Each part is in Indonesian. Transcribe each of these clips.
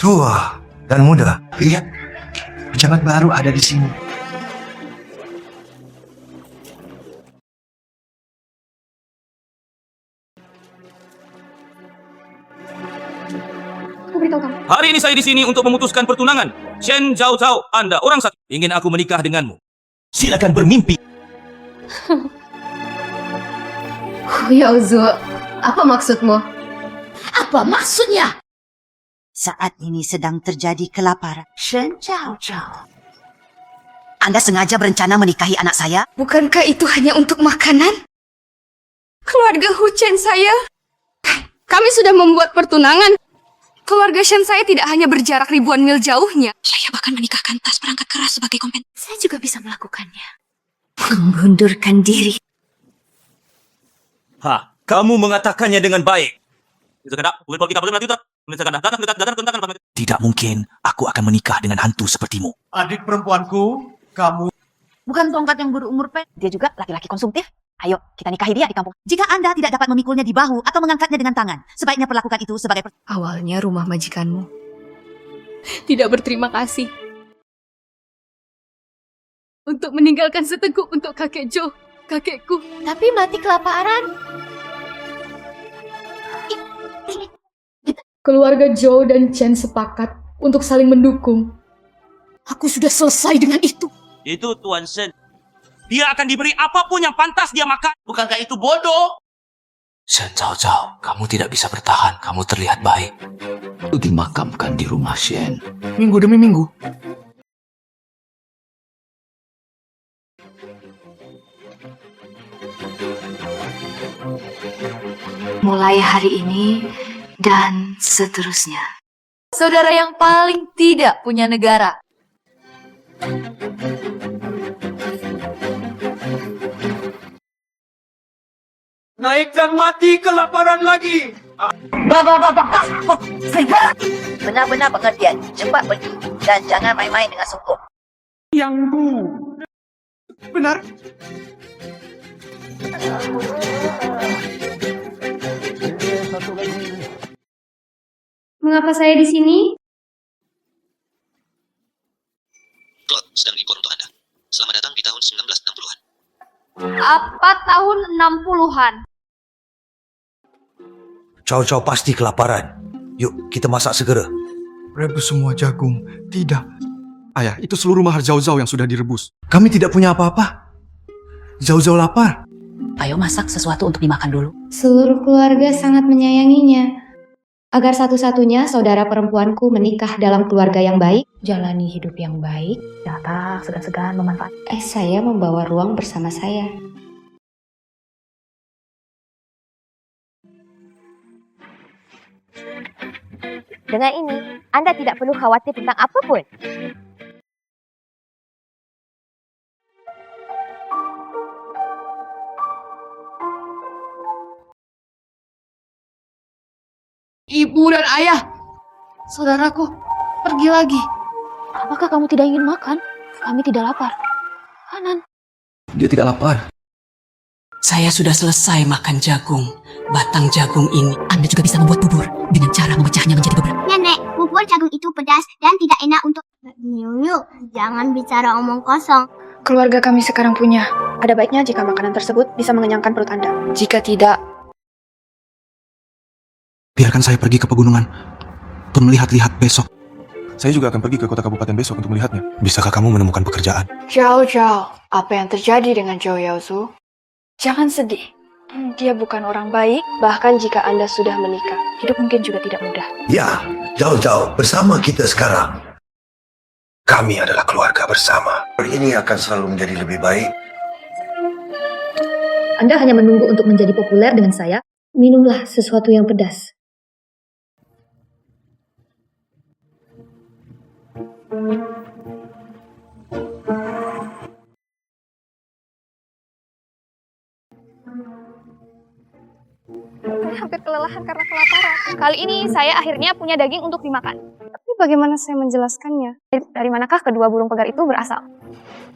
Tua dan muda. Iya, pejabat baru ada di sini. Hari ini saya di sini untuk memutuskan pertunangan. Shen Zhao Zhao, Anda orang satu. Ingin aku menikah denganmu. Silakan bermimpi. Yao Zu, apa maksudmu? Apa maksudnya? Saat ini sedang terjadi kelaparan. Shen Zhao Zhao. Anda sengaja berencana menikahi anak saya? Bukankah itu hanya untuk makanan? Keluarga Hu Chen saya, kami sudah membuat pertunangan. Keluarga Shen saya tidak hanya berjarak ribuan mil jauhnya. Saya bahkan menikahkan tas perangkat keras sebagai kompensasi. Saya juga bisa melakukannya. Mengundurkan diri. Kamu mengatakannya dengan baik. Tidak mungkin aku akan menikah dengan hantu sepertimu. Adik perempuanku, kamu... Bukan tongkat yang berumur pendek. Dia juga laki-laki konsumtif. Ayo, kita nikahi dia di kampung. Jika Anda tidak dapat memikulnya di bahu atau mengangkatnya dengan tangan, sebaiknya perlakukan itu sebagai... Awalnya rumah majikanmu tidak berterima kasih untuk meninggalkan seteguk untuk kakek Jo, kakekku. Tapi mati kelaparan. Keluarga Jo dan Chen sepakat untuk saling mendukung. Aku sudah selesai dengan itu. Itu Tuan Shen. Dia akan diberi apapun yang pantas dia makan. Bukankah itu bodoh? Shen Zhao Zhao, kamu tidak bisa bertahan. Kamu terlihat baik. Itu dimakamkan di rumah Shen. Minggu demi minggu. Mulai hari ini dan seterusnya. Saudara yang paling tidak punya negara. Naik dan mati kelaparan lagi. Benar-benar pengertian. Cepat pergi. Dan jangan main-main dengan sungguh. Yang Bu. Benar. Mengapa saya di sini? Plot sedang diimpor untuk Anda. Selamat datang di tahun 1960-an. Apa tahun 60-an? Cao pasti kelaparan. Yuk, kita masak segera. Rebus semua jagung. Tidak. Ayah, itu seluruh mahar Zhao Zhao yang sudah direbus. Kami tidak punya apa-apa. Zhao lapar. Ayo masak sesuatu untuk dimakan dulu. Seluruh keluarga sangat menyayanginya. Agar satu-satunya saudara perempuanku menikah dalam keluarga yang baik, jalani hidup yang baik, Datang segan-segan memanfaatkan. saya membawa ruang bersama saya. Dengan ini, Anda tidak perlu khawatir tentang apapun. Ibu dan ayah, saudaraku, pergi lagi. Apakah kamu tidak ingin makan? Kami tidak lapar. Hanan. Dia tidak lapar. Saya sudah selesai makan jagung. Batang jagung ini. Anda juga bisa membuat bubur dengan cara memecahnya menjadi beberapa. Nenek, bubur jagung itu pedas dan tidak enak untuk... Nyunyuk, jangan bicara omong kosong. Keluarga kami sekarang punya. Ada baiknya jika makanan tersebut bisa mengenyangkan perut Anda. Jika tidak, Biarkan saya pergi ke pegunungan untuk melihat-lihat besok. Saya juga akan pergi ke kota kabupaten besok untuk melihatnya. Bisakah kamu menemukan pekerjaan? Zhao, apa yang terjadi dengan Zhao Yaozu? Jangan sedih. Dia bukan orang baik, bahkan jika Anda sudah menikah. Hidup mungkin juga tidak mudah. Ya, Zhao bersama kita sekarang. Kami adalah keluarga bersama. Ini akan selalu menjadi lebih baik. Anda hanya menunggu untuk menjadi populer dengan saya. Minumlah sesuatu yang pedas. Hampir kelelahan karena kelaparan. Kali ini saya akhirnya punya daging untuk dimakan. Tapi bagaimana saya menjelaskannya? Dari manakah kedua burung pegar itu berasal?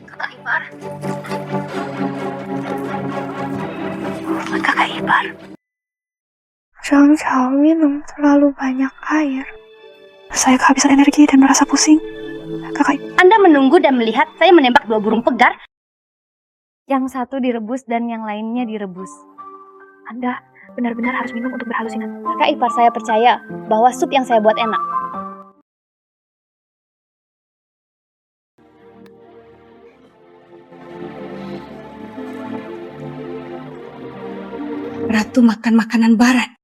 Kakak ipar. Kakak ipar. Zhao minum terlalu banyak air. Saya kehabisan energi dan merasa pusing. Kakak, Anda menunggu dan melihat saya menembak 2 burung pegar. Yang satu direbus dan yang lainnya direbus. Anda benar-benar harus minum untuk berhalusinasi. Kakak ipar saya percaya bahwa sup yang saya buat enak. Ratu makan makanan barat.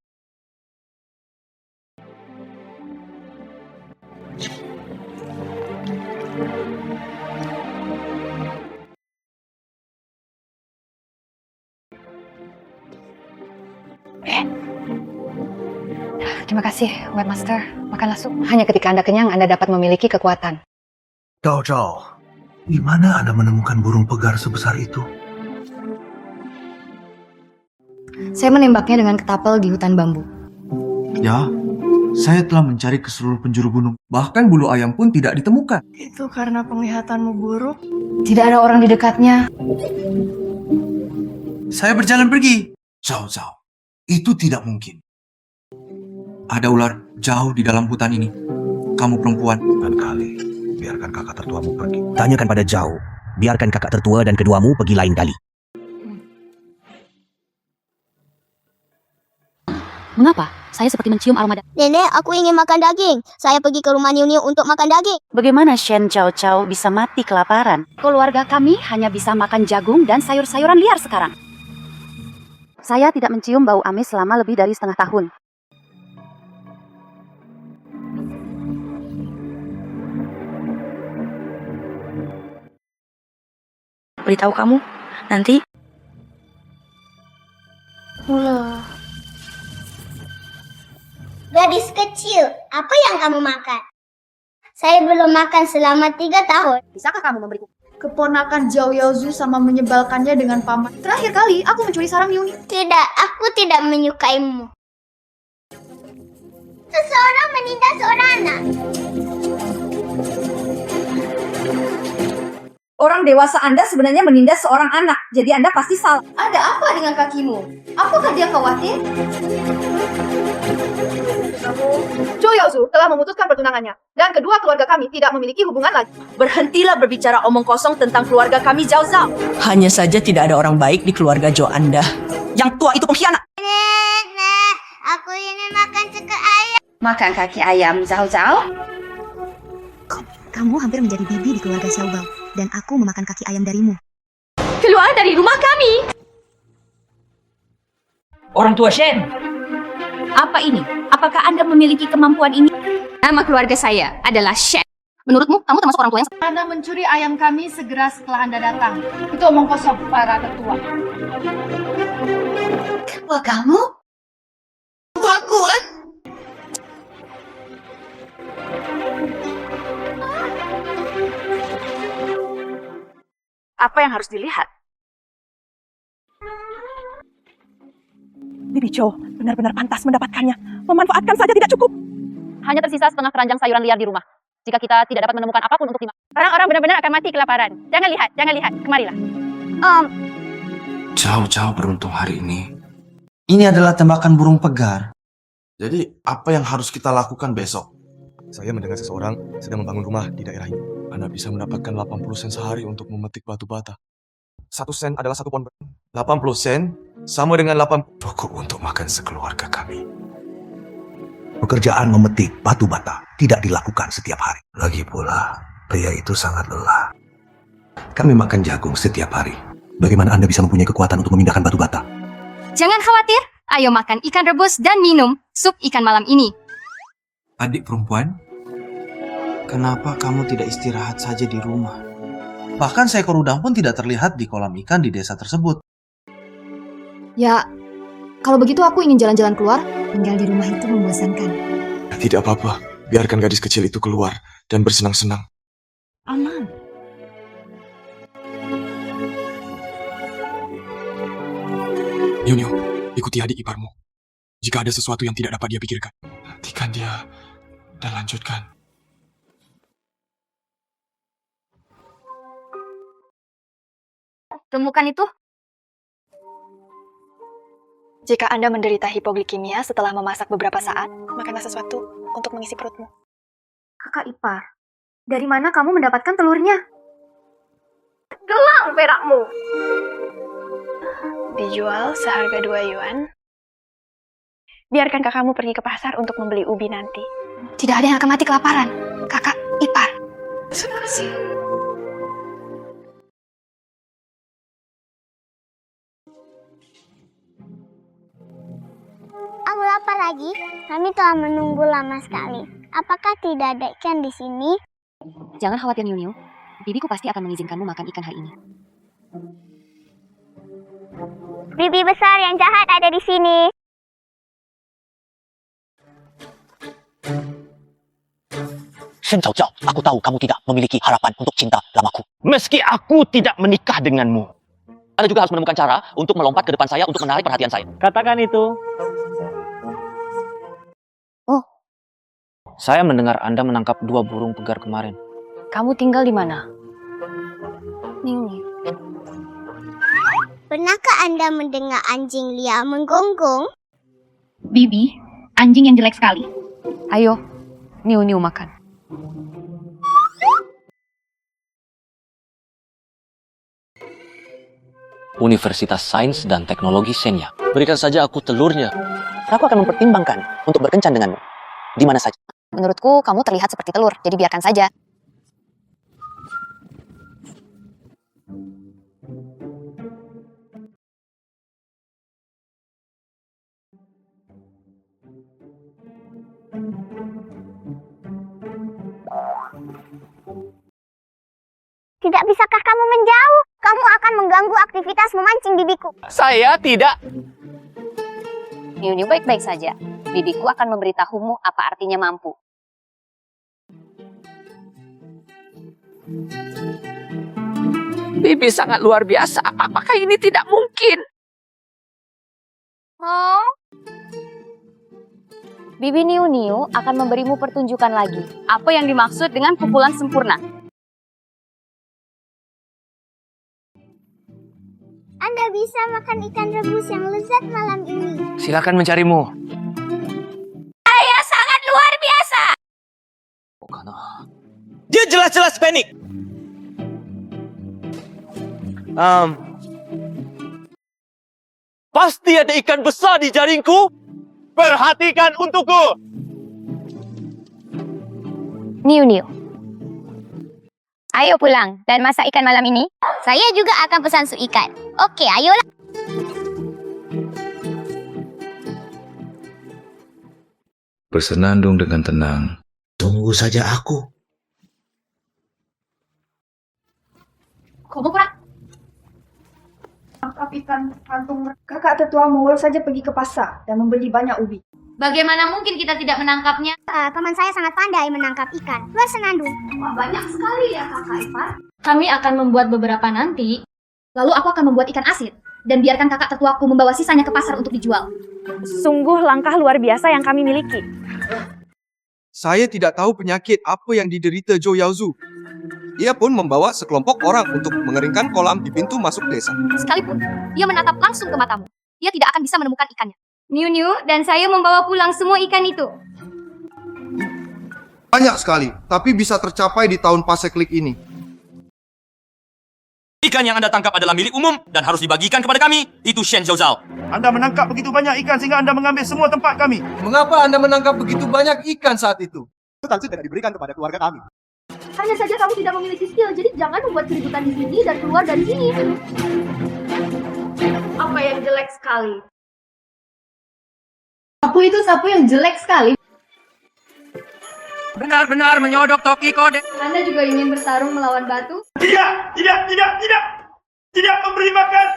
Terima kasih, Webmaster. Makanlah sup. Hanya ketika Anda kenyang, Anda dapat memiliki kekuatan. Cao Cao, di mana Anda menemukan burung pegar sebesar itu? Saya menembaknya dengan ketapel di hutan bambu. Ya, saya telah mencari ke seluruh penjuru gunung. Bahkan bulu ayam pun tidak ditemukan. Itu karena penglihatanmu buruk? Tidak ada orang di dekatnya. Saya berjalan pergi. Zhao Zhao, itu tidak mungkin. Ada ular jauh di dalam hutan ini. Kamu perempuan. Dan kali, biarkan kakak tertuamu pergi. Tanyakan pada Zhao. Biarkan kakak tertua dan keduamu pergi lain kali. Mengapa? Saya seperti mencium aroma Nenek, aku ingin makan daging. Saya pergi ke rumah Niu Niu untuk makan daging. Bagaimana Shen Cao Cao bisa mati kelaparan? Keluarga kami hanya bisa makan jagung dan sayur-sayuran liar sekarang. Saya tidak mencium bau amis selama lebih dari setengah tahun. Beritahu kamu, nanti... Gadis kecil, apa yang kamu makan? Saya belum makan selama 3 tahun. Bisakah kamu memberiku? Keponakan Zhao Yaozu sama menyebalkannya dengan paman. Terakhir kali aku mencuri sarang Niu Niu. Tidak, aku tidak menyukaimu. Seseorang menindas seorang anak. Orang dewasa Anda sebenarnya menindas seorang anak, jadi Anda pasti salah. Ada apa dengan kakimu? Apakah dia khawatir? Zhao Yaozu telah memutuskan pertunangannya. Dan kedua keluarga kami tidak memiliki hubungan lagi. Berhentilah berbicara omong kosong tentang keluarga kami, Zhao Zhao. Hanya saja tidak ada orang baik di keluarga Zhao Anda. Yang tua itu pengkhianat. Nenek, aku ingin makan ceker ayam. Makan kaki ayam, Zhao Zhao? Kamu hampir menjadi bibi di keluarga Xiaobao, dan aku memakan kaki ayam darimu. Keluar dari rumah kami! Orang tua Shen. Apa ini? Apakah Anda memiliki kemampuan ini? Nama keluarga saya adalah Shen. Menurutmu, kamu termasuk orang tua yang... Anda mencuri ayam kami segera setelah Anda datang. Itu omong kosong para ketua. Ketua kamu? Aku, Apa yang harus dilihat? Bibi Zhou benar-benar pantas mendapatkannya. Memanfaatkan saja tidak cukup. Hanya tersisa setengah keranjang sayuran liar di rumah. Jika kita tidak dapat menemukan apapun untuk dimakan, orang-orang benar-benar akan mati kelaparan. Jangan lihat, kemarilah. Zhao Zhao beruntung hari ini. Ini adalah tembakan burung pegar. Jadi, apa yang harus kita lakukan besok? Saya mendengar seseorang sedang membangun rumah di daerah ini. Anda bisa mendapatkan 80 sen sehari untuk memetik batu bata. 1 sen adalah 1 pon. 80 sen sama dengan 8... Cukup untuk makan sekeluarga kami. Pekerjaan memetik batu bata tidak dilakukan setiap hari. Lagi pula, pria itu sangat lelah. Kami makan jagung setiap hari. Bagaimana Anda bisa mempunyai kekuatan untuk memindahkan batu bata? Jangan khawatir, ayo makan ikan rebus dan minum sup ikan malam ini. Adik perempuan, kenapa kamu tidak istirahat saja di rumah? Bahkan seekor udang pun tidak terlihat di kolam ikan di desa tersebut. Ya, kalau begitu aku ingin jalan-jalan keluar. Tinggal di rumah itu membosankan. Tidak apa-apa, biarkan gadis kecil itu keluar dan bersenang-senang. Aman. Niu Niu, ikuti adik iparmu. Jika ada sesuatu yang tidak dapat dia pikirkan, hentikan dia dan lanjutkan. Temukan itu? Jika Anda menderita hipoglikemia setelah memasak beberapa saat, makanlah sesuatu untuk mengisi perutmu. Kakak ipar, dari mana kamu mendapatkan telurnya? Gelang perakmu. Dijual seharga 2 yuan. Biarkan kakakmu pergi ke pasar untuk membeli ubi nanti. Tidak ada yang akan mati kelaparan. Kakak ipar. Terima kasih. Aku lapar lagi. Kami telah menunggu lama sekali. Apakah tidak ada ikan di sini? Jangan khawatir, Niu Niu. Bibiku pasti akan mengizinkanmu makan ikan hari ini. Bibi besar yang jahat ada di sini. Shen Zhao Zhao, aku tahu kamu tidak memiliki harapan untuk cinta lamaku. Meski aku tidak menikah denganmu. Anda juga harus menemukan cara untuk melompat ke depan saya untuk menarik perhatian saya. Katakan itu. Oh. Saya mendengar Anda menangkap 2 burung pegar kemarin. Kamu tinggal di mana? Niu Niu. Pernahkah Anda mendengar anjing liar menggonggong? Bibi, anjing yang jelek sekali. Ayo, Niu Niu makan. Universitas Sains dan Teknologi Shenya. Berikan saja aku telurnya. Aku akan mempertimbangkan untuk berkencan denganmu. Di mana saja. Menurutku, kamu terlihat seperti telur, jadi biarkan saja. Tidak bisakah kamu menjauh? Kamu akan mengganggu aktivitas memancing bibiku. Saya tidak. Niu Niu baik-baik saja. Bibiku akan memberitahumu apa artinya mampu. Bibi sangat luar biasa. Apakah ini tidak mungkin? Oh, Bibi Niu Niu akan memberimu pertunjukan lagi. Apa yang dimaksud dengan pukulan sempurna? Anda bisa makan ikan rebus yang lezat malam ini. Silakan mencarimu. Saya sangat luar biasa. Dia jelas-jelas panik. Pasti ada ikan besar di jaringku. Perhatikan untukku. Niu Niu. Ayo pulang dan masak ikan malam ini. Saya juga akan pesan sup ikan. Oke, ayolah. Bersenandung dengan tenang. Tunggu saja aku. Kamu kurang. Tangkap ikan kantung. Kakak tetua Mongol saja pergi ke pasar dan membeli banyak ubi. Bagaimana mungkin kita tidak menangkapnya? Paman saya sangat pandai menangkap ikan. Bersenandung. Wah, banyak sekali ya kakak ipar. Kami akan membuat beberapa nanti. Lalu aku akan membuat ikan asin. Dan biarkan kakak tetuaku membawa sisanya ke pasar untuk dijual. Sungguh langkah luar biasa yang kami miliki. Saya tidak tahu penyakit apa yang diderita Zhou Yaozu. Ia pun membawa sekelompok orang untuk mengeringkan kolam di pintu masuk desa. Sekalipun dia menatap langsung ke matamu, dia tidak akan bisa menemukan ikannya. Niu Niu dan saya membawa pulang semua ikan itu. Banyak sekali, tapi bisa tercapai di tahun Paseklik ini. Ikan yang Anda tangkap adalah milik umum dan harus dibagikan kepada kami. Itu Shen Zhao Zhao. Anda menangkap begitu banyak ikan sehingga Anda mengambil semua tempat kami. Mengapa Anda menangkap begitu banyak ikan saat itu? Itu tentu tidak diberikan kepada keluarga kami. Hanya saja kamu tidak memiliki skill, jadi jangan membuat keributan di sini dan keluar dari sini. Apa yang jelek sekali? Sapu itu sapu yang jelek sekali. Benar-benar menyodok toki kode. Anda juga ingin bertarung melawan batu? Tidak memberi makan.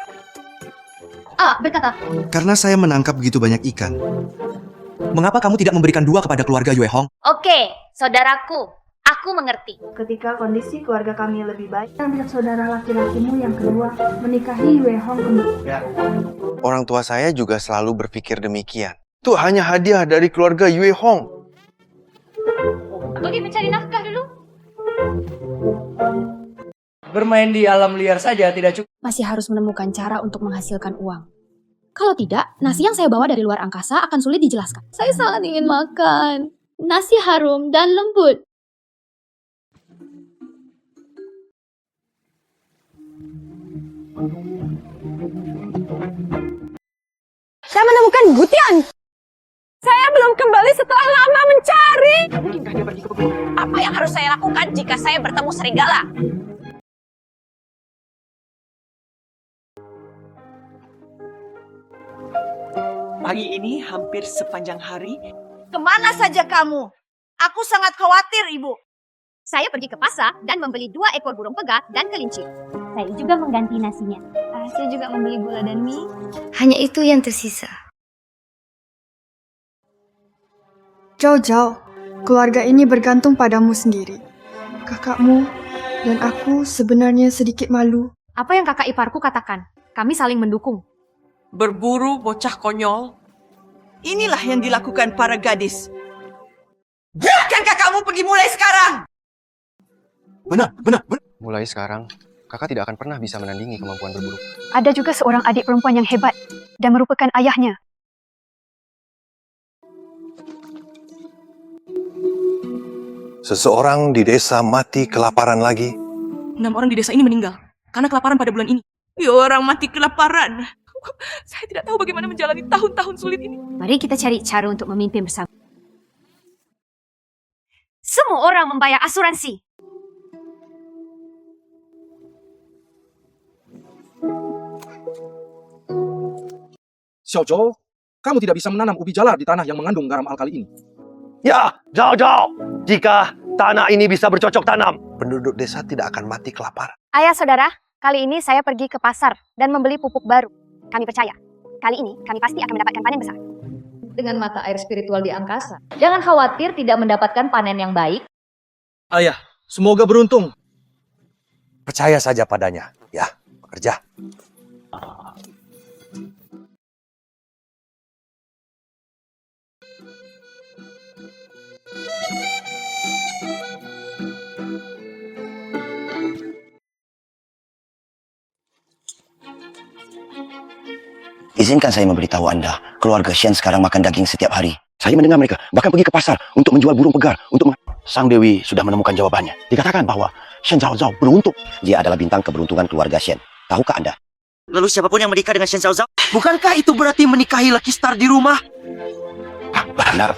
Berkata. Karena saya menangkap begitu banyak ikan. Mengapa kamu tidak memberikan 2 kepada keluarga Yue Hong? Oke, saudaraku. Aku mengerti. Ketika kondisi keluarga kami lebih baik, dan saudara laki-lakimu yang kedua menikahi Yue Hong kembali. Orang tua saya juga selalu berpikir demikian. Itu hanya hadiah dari keluarga Yue Hong. Pergi mencari nafkah dulu. Bermain di alam liar saja tidak cukup. Masih harus menemukan cara untuk menghasilkan uang. Kalau tidak, nasi yang saya bawa dari luar angkasa akan sulit dijelaskan. Saya sangat ingin makan. Nasi harum dan lembut. Saya menemukan Gutian. Saya belum kembali setelah lama mencari. Mungkinkah dia pergi ke pegunungan? Apa yang harus saya lakukan jika saya bertemu serigala? Pagi ini hampir sepanjang hari. Kemana saja kamu? Aku sangat khawatir, Ibu. Saya pergi ke pasar dan membeli 2 ekor burung pegat dan kelinci. Saya juga mengganti nasinya. Saya juga membeli gula dan mie. Hanya itu yang tersisa. Jauh-jauh, keluarga ini bergantung padamu sendiri. Kakakmu dan aku sebenarnya sedikit malu. Apa yang kakak iparku katakan? Kami saling mendukung. Berburu bocah konyol. Inilah yang dilakukan para gadis. Biarkan kakakmu pergi mulai sekarang. Benar. Mulai sekarang, kakak tidak akan pernah bisa menandingi kemampuan berburu. Ada juga seorang adik perempuan yang hebat dan merupakan ayahnya. Seseorang di desa mati kelaparan lagi. 6 orang di desa ini meninggal karena kelaparan pada bulan ini. Ya, orang mati kelaparan. Saya tidak tahu bagaimana menjalani tahun-tahun sulit ini. Mari kita cari cara untuk memimpin bersama. Semua orang membayar asuransi. Xiaozhou, kamu tidak bisa menanam ubi jalar di tanah yang mengandung garam alkali ini. Ya, jauh-jauh. Jika tanah ini bisa bercocok tanam. Penduduk desa tidak akan mati kelaparan. Ayah saudara, kali ini saya pergi ke pasar dan membeli pupuk baru. Kami percaya, kali ini kami pasti akan mendapatkan panen besar. Dengan mata air spiritual di angkasa. Jangan khawatir tidak mendapatkan panen yang baik. Ayah, semoga beruntung. Percaya saja padanya, ya, bekerja. Izinkan saya memberitahu Anda, keluarga Shen sekarang makan daging setiap hari. Saya mendengar mereka bahkan pergi ke pasar untuk menjual burung pegar. Sang Dewi sudah menemukan jawabannya. Dikatakan bahwa Shen Zhao Zhao beruntung. Dia adalah bintang keberuntungan keluarga Shen. Tahukah Anda? Lalu siapapun yang menikah dengan Shen Zhao Zhao? Bukankah itu berarti menikahi Lucky Star di rumah? Benar.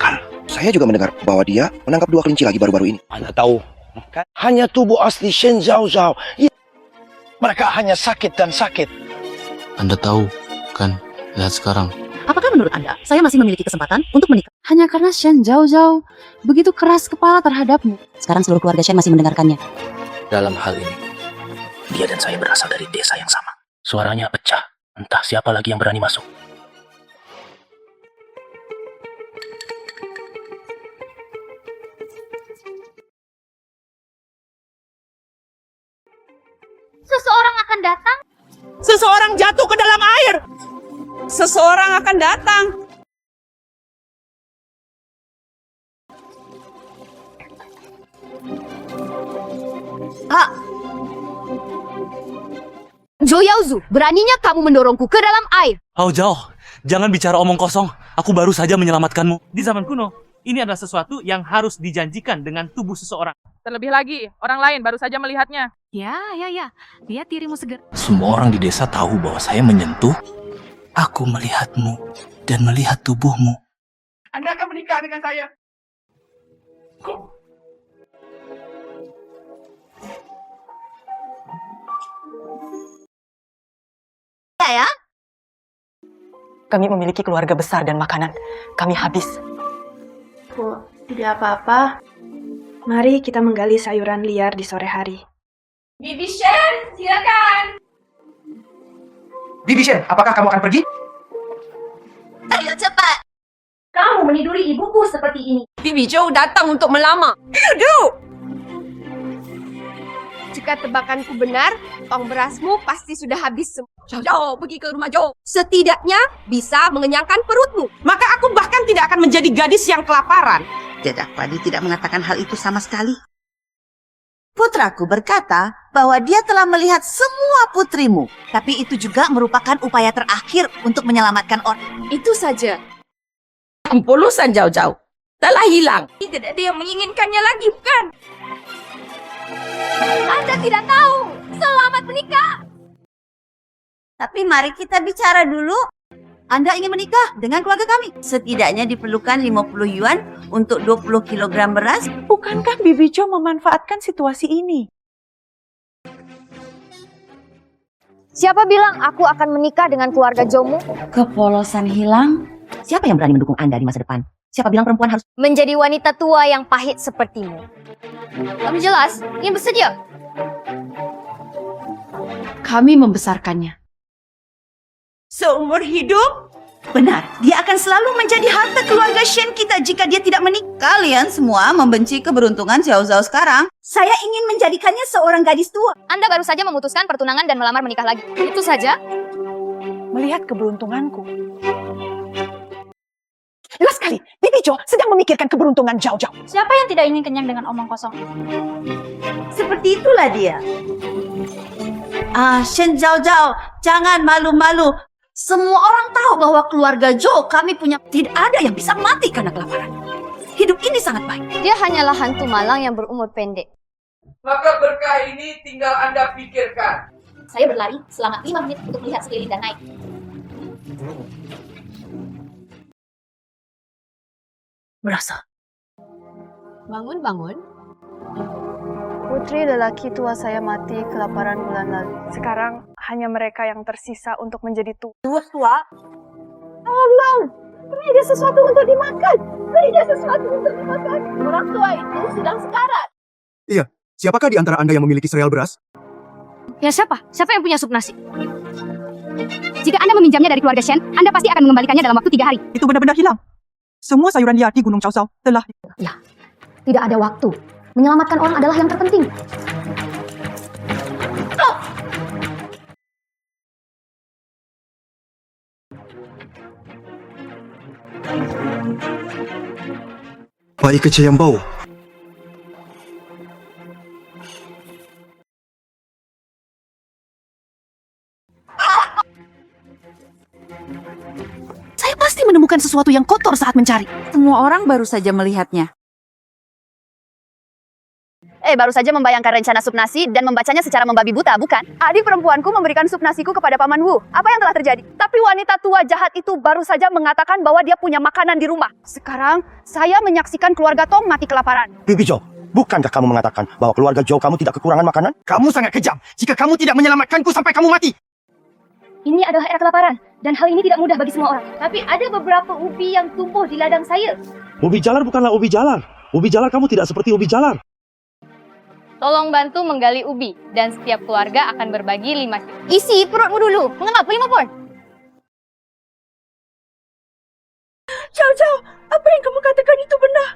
Saya juga mendengar bahwa dia menangkap 2 kelinci lagi baru-baru ini. Anda tahu, kan? Hanya tubuh asli Shen Zhao Zhao. Mereka hanya sakit dan sakit. Anda tahu, kan? Lihat sekarang. Apakah menurut Anda, saya masih memiliki kesempatan untuk menikah? Hanya karena Shen Zhao Zhao begitu keras kepala terhadapmu. Sekarang seluruh keluarga Shen masih mendengarkannya. Dalam hal ini, dia dan saya berasal dari desa yang sama. Suaranya pecah. Entah siapa lagi yang berani masuk. Seseorang akan datang. Seseorang jatuh ke dalam air. Seseorang akan datang. Zhou Yaozu, beraninya kamu mendorongku ke dalam air. Hao Zhao, jangan bicara omong kosong. Aku baru saja menyelamatkanmu. Di zaman kuno, ini adalah sesuatu yang harus dijanjikan dengan tubuh seseorang. Terlebih lagi, orang lain baru saja melihatnya. Ya. Lihat dirimu segar. Semua orang di desa tahu bahwa saya menyentuh. Aku melihatmu dan melihat tubuhmu. Anda akan menikah dengan saya. Ya? Kami memiliki keluarga besar dan makanan. Kami habis. Tidak apa-apa. Mari kita menggali sayuran liar di sore hari. Bibi Shen, silakan. Bibi Shen, apakah kamu akan pergi? Ayo cepat. Kamu meniduri ibuku seperti ini. Bibi Zhou datang untuk melamar. Duduk. Jika tebakanku benar, tong berasmu pasti sudah habis semua. Zhou, pergi ke rumah Zhou. Setidaknya bisa mengenyangkan perutmu. Maka aku bahkan tidak akan menjadi gadis yang kelaparan. Tidak, Padi tidak mengatakan hal itu sama sekali. Putraku berkata bahwa dia telah melihat semua putrimu. Tapi itu juga merupakan upaya terakhir untuk menyelamatkan orang. Itu saja. Pulusan Zhao Zhao telah hilang. Tidak ada yang menginginkannya lagi, bukan? Anda tidak tahu. Selamat menikah. Tapi mari kita bicara dulu. Anda ingin menikah dengan keluarga kami. Setidaknya diperlukan 50 yuan untuk 20 kilogram beras. Bukankah Bibi Jo memanfaatkan situasi ini? Siapa bilang aku akan menikah dengan keluarga Jomu? Kepolosan hilang. Siapa yang berani mendukung Anda di masa depan? Siapa bilang perempuan harus Menjadi wanita tua yang pahit sepertimu. Kamu jelas ingin bersedia? Kami membesarkannya. Seumur hidup? Benar, dia akan selalu menjadi harta keluarga Shen kita jika dia tidak menikah. Kalian semua membenci keberuntungan Xiao Zhao sekarang. Saya ingin menjadikannya seorang gadis tua. Anda baru saja memutuskan pertunangan dan melamar menikah lagi. Itu saja? Melihat keberuntunganku. Jelas sekali, Bibi Jo sedang memikirkan keberuntungan Zhao Zhao. Siapa yang tidak ingin kenyang dengan omong kosong? Seperti itulah dia. Shen Zhao Zhao, jangan malu-malu. Semua orang tahu bahwa keluarga Zhou kami punya tidak ada yang bisa mati karena kelaparan. Hidup ini sangat baik. Dia hanyalah hantu malang yang berumur pendek. Maka berkah ini tinggal Anda pikirkan. Saya berlari selama 5 menit untuk melihat sekeliling dan naik. Merasa. Bangun. Putri lelaki tua saya mati kelaparan bulan lalu. Sekarang hanya mereka yang tersisa untuk menjadi tua. Tua? Tolong, beri dia sesuatu untuk dimakan. Orang tua itu sedang sekarat. Iya, siapakah di antara Anda yang memiliki sereal beras? Ya siapa? Siapa yang punya sup nasi? Jika Anda meminjamnya dari keluarga Shen, Anda pasti akan mengembalikannya dalam waktu 3 hari. Itu benar-benar hilang. Semua sayuran liar di Gunung Cao Cao telah... Ya, tidak ada waktu. Menyelamatkan orang adalah yang terpenting. Baik kecil yang bau. Saya pasti menemukan sesuatu yang kotor saat mencari. Semua orang baru saja melihatnya. Baru saja membayangkan rencana sup nasi dan membacanya secara membabi buta, bukan? Adik perempuanku memberikan sup nasiku kepada Paman Wu. Apa yang telah terjadi? Tapi wanita tua jahat itu baru saja mengatakan bahwa dia punya makanan di rumah. Sekarang, saya menyaksikan keluarga Tong mati kelaparan. Bibi Jo, bukankah kamu mengatakan bahwa keluarga Jo kamu tidak kekurangan makanan? Kamu sangat kejam jika kamu tidak menyelamatkanku sampai kamu mati. Ini adalah era kelaparan, dan hal ini tidak mudah bagi semua orang. Tapi ada beberapa ubi yang tumbuh di ladang saya. Ubi jalar bukanlah ubi jalar. Ubi jalar kamu tidak seperti ubi jalar. Tolong bantu menggali ubi, dan setiap keluarga akan berbagi 5. Isi perutmu dulu, mengelap 5 pon. Zhao Zhao, apa yang kamu katakan itu benar?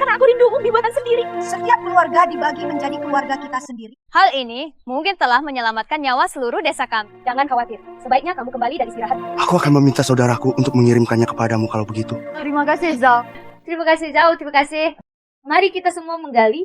Karena aku rindu ubi makan sendiri. Setiap keluarga dibagi menjadi keluarga kita sendiri. Hal ini mungkin telah menyelamatkan nyawa seluruh desa kami. Jangan khawatir, sebaiknya kamu kembali dan istirahat. Aku akan meminta saudaraku untuk mengirimkannya kepadamu kalau begitu. Terima kasih, Zhao. Terima kasih, Zhao. Terima kasih. Mari kita semua menggali.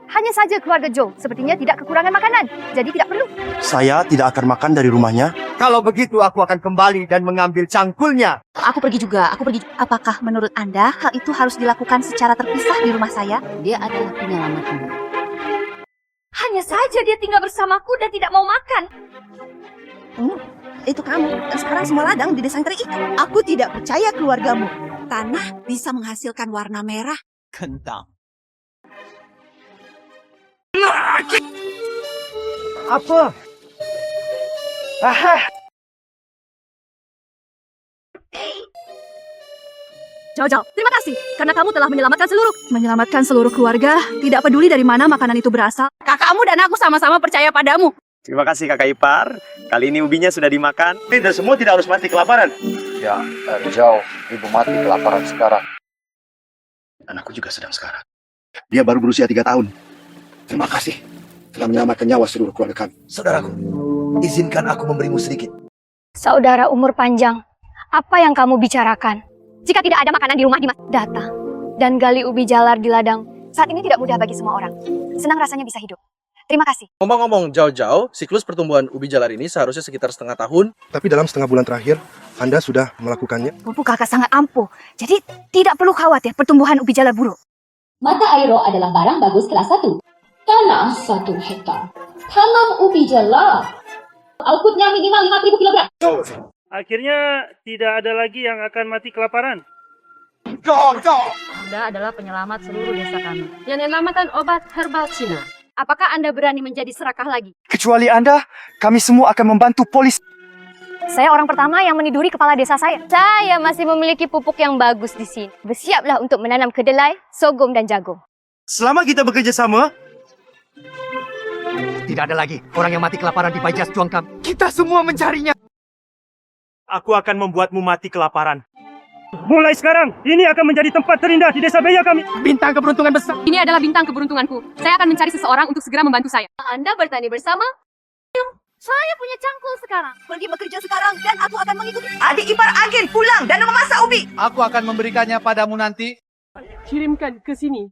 Hanya saja keluarga Zhou sepertinya tidak kekurangan makanan, jadi tidak perlu. Saya tidak akan makan dari rumahnya. Kalau begitu aku akan kembali dan mengambil cangkulnya. Aku pergi juga. Apakah menurut Anda hal itu harus dilakukan secara terpisah di rumah saya? Dia adalah penyelamatmu. Hanya saja dia tinggal bersamaku dan tidak mau makan. Itu kamu. Dan sekarang semua ladang di desa yang terikat. Aku tidak percaya keluargamu. Tanah bisa menghasilkan warna merah. Kentang. Apa? Zhao Zhao, terima kasih karena kamu telah menyelamatkan seluruh keluarga. Tidak peduli dari mana makanan itu berasal. Kakakmu dan aku sama-sama percaya padamu. Terima kasih kakak ipar. Kali ini ubinya sudah dimakan. Dan semua tidak harus mati kelaparan. Ya, dari jauh ibu mati kelaparan sekarang. Anakku juga sedang sekarat. Dia baru berusia 3 tahun. Terima kasih telah menyelamatkan nyawa seluruh keluarga kami. Saudaraku, izinkan aku memberimu sedikit. Saudara umur panjang, apa yang kamu bicarakan? Jika tidak ada makanan di rumah, datang dan gali ubi jalar di ladang. Saat ini tidak mudah bagi semua orang. Senang rasanya bisa hidup. Terima kasih. Ngomong-ngomong, Zhao, siklus pertumbuhan ubi jalar ini seharusnya sekitar setengah tahun. Tapi dalam setengah bulan terakhir, Anda sudah melakukannya. Pupuk kakak sangat ampuh, jadi tidak perlu khawatir pertumbuhan ubi jalar buruk. Mata Airo adalah barang bagus kelas 1. Tanah 1 hektar. Tanam ubi jalar. Outputnya minimal 5.000 kilogram. Akhirnya tidak ada lagi yang akan mati kelaparan. Anda adalah penyelamat seluruh desa kami. Yang dinamakan obat herbal Cina. Apakah Anda berani menjadi serakah lagi? Kecuali Anda, kami semua akan membantu polisi. Saya orang pertama yang meniduri kepala desa saya. Saya masih memiliki pupuk yang bagus di sini. Bersiaplah untuk menanam kedelai, sorghum dan jagung. Selama kita bekerja sama, tidak ada lagi orang yang mati kelaparan di Bajas Juang kami. Kita semua mencarinya. Aku akan membuatmu mati kelaparan. Mulai sekarang, ini akan menjadi tempat terindah di desa Beya kami. Bintang keberuntungan besar. Ini adalah bintang keberuntunganku. Saya akan mencari seseorang untuk segera membantu saya. Anda bertani bersama? Saya punya cangkul sekarang. Pergi bekerja sekarang dan aku akan mengikuti. Adik ipar agen pulang dan memasak ubi. Aku akan memberikannya padamu nanti. Kirimkan ke sini.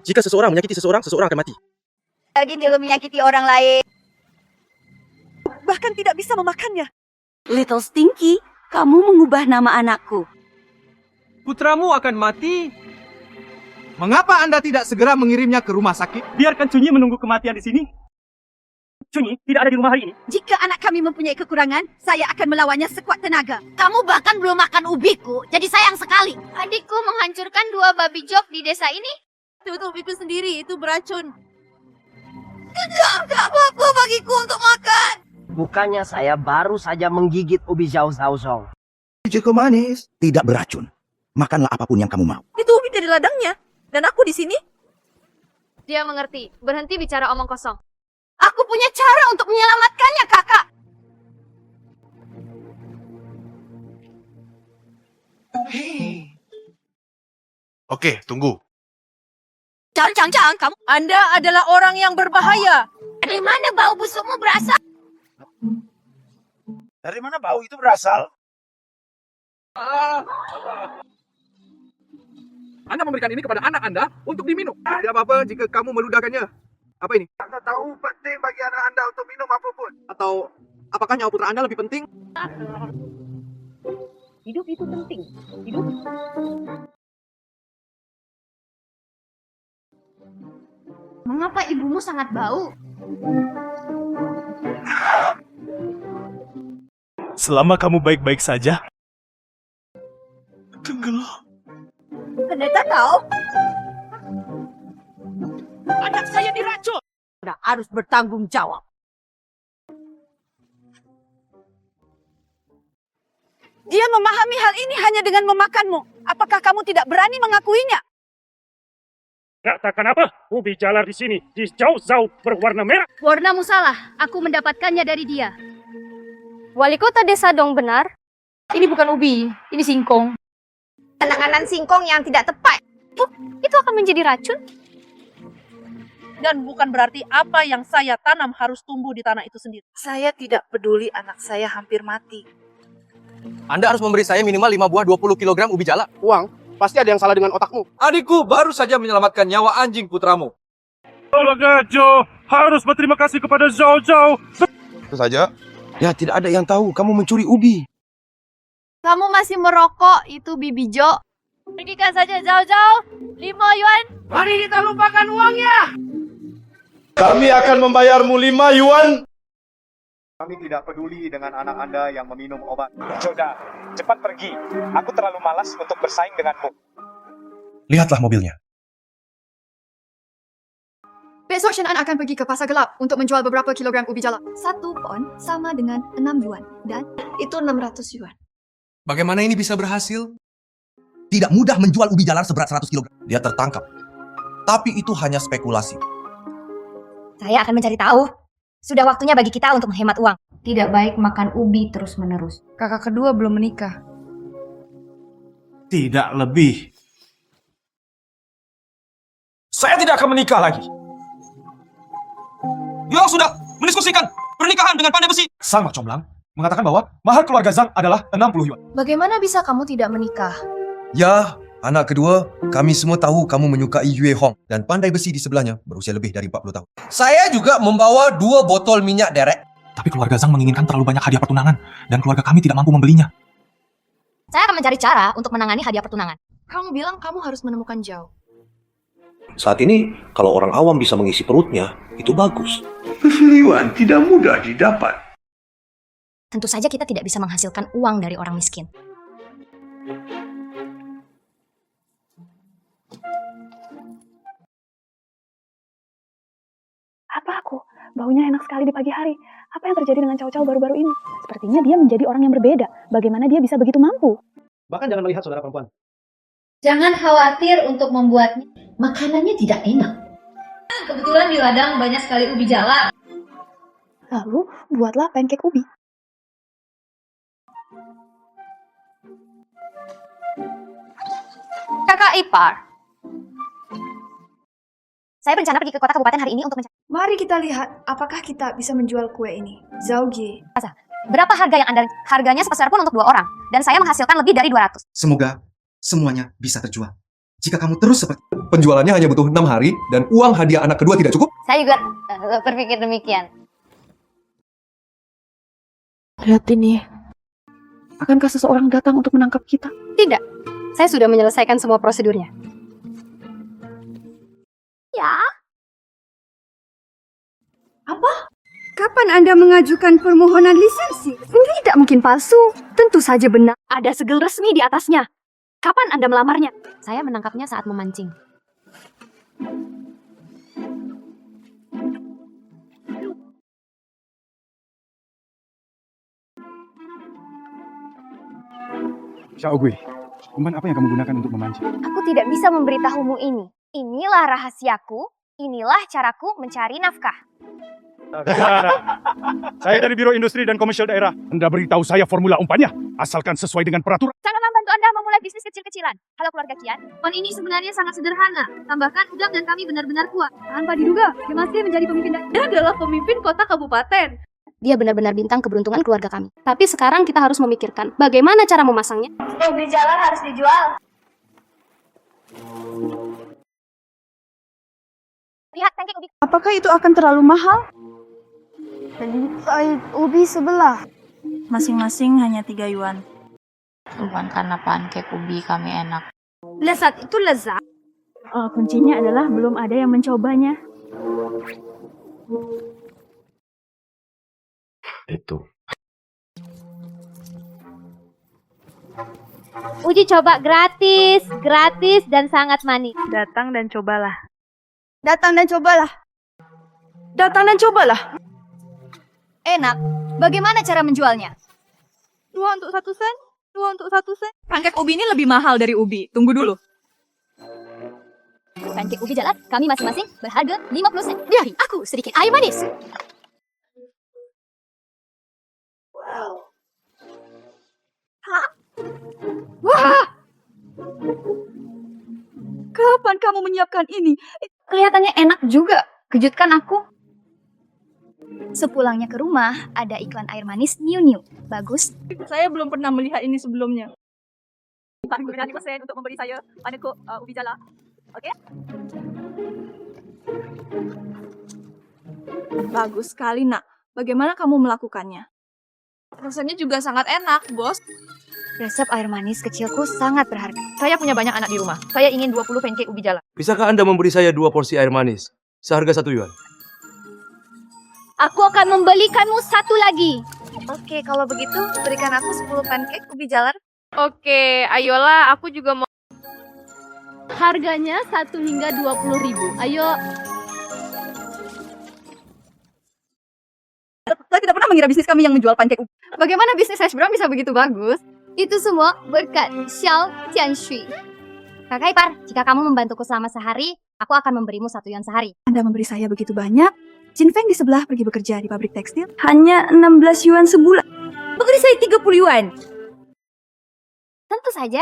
Jika seseorang menyakiti seseorang, seseorang akan mati. Lagi tidak menyakiti orang lain. Bahkan tidak bisa memakannya. Little Stinky, kamu mengubah nama anakku. Putramu akan mati. Mengapa Anda tidak segera mengirimnya ke rumah sakit? Biarkan Cunyi menunggu kematian di sini. Cunyi tidak ada di rumah hari ini. Jika anak kami mempunyai kekurangan, saya akan melawannya sekuat tenaga. Kamu bahkan belum makan ubiku, jadi sayang sekali. Adikku menghancurkan 2 babi jok di desa ini. Itu ubiku sendiri, itu beracun. Tidak apa-apa bagiku untuk makan. Bukannya saya baru saja menggigit ubi Zhao Zhao Zhao. Cukup manis, tidak beracun. Makanlah apapun yang kamu mau. Itu ubi dari ladangnya, dan aku di sini. Dia mengerti. Berhenti bicara omong kosong. Aku punya cara untuk menyelamatkannya, kakak. Oke, tunggu. Jangan, kamu. Anda adalah orang yang berbahaya. Dari mana bau busukmu berasal? Dari mana bau itu berasal? Anda memberikan ini kepada anak Anda untuk diminum. Tidak apa-apa jika kamu meludahkannya. Apa ini? Anda tahu penting bagi anak Anda untuk minum apapun. Atau apakah nyawa putra Anda lebih penting? Hidup itu penting. Hidup. Mengapa ibumu sangat bau? Selama kamu baik-baik saja. Tenggelam. Pendeta tahu? Anak saya diracun. Anda harus bertanggung jawab. Dia memahami hal ini hanya dengan memakanmu. Apakah kamu tidak berani mengakuinya? Katakan apa? Ubi jalar di sini, di Zhao Zhao berwarna merah. Warnamu salah. Aku mendapatkannya dari dia. Wali kota desa Dong benar. Ini bukan ubi, ini singkong. Penanganan singkong yang tidak tepat. Itu akan menjadi racun. Dan bukan berarti apa yang saya tanam harus tumbuh di tanah itu sendiri. Saya tidak peduli anak saya hampir mati. Anda harus memberi saya minimal 5 buah 20 kg ubi jala. Uang, pasti ada yang salah dengan otakmu. Adikku baru saja menyelamatkan nyawa anjing putramu. Keluarga Zhao harus berterima kasih kepada Zhao Zhao. Itu saja. Ya, tidak ada yang tahu kamu mencuri ubi. Kamu masih merokok, itu Bibi Jo. Pergikan saja Zhao Zhao. 5 yuan. Mari kita lupakan uangnya. Kami akan membayarmu 5 yuan. Kami tidak peduli dengan anak Anda yang meminum obat. Sudah, cepat pergi. Aku terlalu malas untuk bersaing denganmu. Lihatlah mobilnya. Besok Shen An akan pergi ke pasar gelap untuk menjual beberapa kilogram ubi jala. 1 pon sama dengan 6 yuan. Dan itu 600 yuan. Bagaimana ini bisa berhasil? Tidak mudah menjual ubi jalar seberat 100 kg. Dia tertangkap. Tapi itu hanya spekulasi. Saya akan mencari tahu. Sudah waktunya bagi kita untuk menghemat uang. Tidak baik makan ubi terus-menerus. Kakak kedua belum menikah. Tidak lebih. Saya tidak akan menikah lagi. Yuang sudah mendiskusikan pernikahan dengan Pandai Besi. Sang Mak Comblang mengatakan bahwa mahar keluarga Zhang adalah 60 yuan. Bagaimana bisa kamu tidak menikah? Ya, anak kedua, kami semua tahu kamu menyukai Yue Hong. Dan Pandai Besi di sebelahnya berusia lebih dari 40 tahun. Saya juga membawa 2 botol minyak derek. Tapi keluarga Zhang menginginkan terlalu banyak hadiah pertunangan. Dan keluarga kami tidak mampu membelinya. Saya akan mencari cara untuk menangani hadiah pertunangan. Kamu bilang kamu harus menemukan Zhao. Saat ini, kalau orang awam bisa mengisi perutnya, itu bagus. Keseliwan tidak mudah didapat. Tentu saja kita tidak bisa menghasilkan uang dari orang miskin. Apa aku? Baunya enak sekali di pagi hari. Apa yang terjadi dengan Cao Cao baru-baru ini? Sepertinya dia menjadi orang yang berbeda. Bagaimana dia bisa begitu mampu? Bahkan jangan melihat saudara perempuan. Jangan khawatir untuk membuatnya. Makanannya tidak enak. Kebetulan di ladang banyak sekali ubi jala. Lalu, buatlah pancake ubi. Kakak ipar. Saya berencana pergi ke kota kabupaten hari ini untuk mencari. Mari kita lihat apakah kita bisa menjual kue ini. Zauji. Berapa harga yang Anda? Harganya sebesar pun untuk 2 orang. Dan saya menghasilkan lebih dari 200. Semoga semuanya bisa terjual. Jika kamu terus seperti penjualannya hanya butuh 6 hari dan uang hadiah anak kedua tidak cukup, Saya juga berpikir demikian. Lihat ini. Akankah seseorang datang untuk menangkap kita? Tidak, saya sudah menyelesaikan semua prosedurnya. Ya. Apa? Kapan Anda mengajukan permohonan lisensi? Tidak mungkin palsu. Tentu saja benar. Ada segel resmi di atasnya. Kapan Anda melamarnya? Saya menangkapnya saat memancing. Xiao Gui, umpan apa yang kamu gunakan untuk memancing? Aku tidak bisa memberitahumu ini. Inilah rahasiaku. Inilah caraku mencari nafkah. Saya dari Biro Industri dan Komersial Daerah. Anda beritahu saya formula umpannya, asalkan sesuai dengan peraturan. Sangat membantu Anda memulai bisnis kecil-kecilan. Halo keluarga Kian. Pohon ini sebenarnya sangat sederhana. Tambahkan udang dan kami benar-benar kuat. Tanpa diduga, Dimasri menjadi pemimpin. Dia adalah pemimpin kota kabupaten. Dia benar-benar bintang keberuntungan keluarga kami. Tapi sekarang kita harus memikirkan bagaimana cara memasangnya. Ubi jalan harus dijual. Lihat pancake ubi. Apakah itu akan terlalu mahal? Ubi sebelah. Masing-masing hanya 3 yuan. Bukan karena pancake ubi kami enak. Lezat itu lezat. Kuncinya adalah belum ada yang mencobanya. Itu. Uji coba gratis, gratis dan sangat manis. Datang dan cobalah. Datang dan cobalah. Datang dan cobalah. Enak. Bagaimana cara menjualnya? 2 untuk 1 sen. 2 untuk 1 sen. Pancake ubi ini lebih mahal dari ubi. Tunggu dulu. Pancake ubi jalan kami masing-masing berharga 50 sen. Dari aku sedikit air manis. Wah! Kapan kamu menyiapkan ini? Kelihatannya enak juga. Kejutkan aku. Sepulangnya ke rumah, ada iklan air manis New. Bagus. Saya belum pernah melihat ini sebelumnya. Pak, gunakan 5% untuk memberi saya pancake ubi jala. Oke? Bagus sekali, Nak. Bagaimana kamu melakukannya? Rasanya juga sangat enak, Bos. Resep air manis kecilku sangat berharga. Saya punya banyak anak di rumah. Saya ingin 20 pancake ubi jala. Bisakah Anda memberi saya 2 porsi air manis? Seharga 1 yuan. Aku akan membelikanmu 1 lagi. Oke, kalau begitu berikan aku 10 pancake ubi jalar. Oke, ayolah aku juga mau. Harganya 1 hingga 20.000. Ayo. Saya tidak pernah mengira bisnis kami yang menjual pancake ubi. Bagaimana bisnis hash brown bisa begitu bagus? Itu semua berkat Xiao Tianshui. Kakak ipar, jika kamu membantuku selama sehari, aku akan memberimu 1 yuan sehari. Anda memberi saya begitu banyak. Jin Feng di sebelah pergi bekerja di pabrik tekstil. Hanya 16 yuan sebulan. Beri saya 30 yuan. Tentu saja.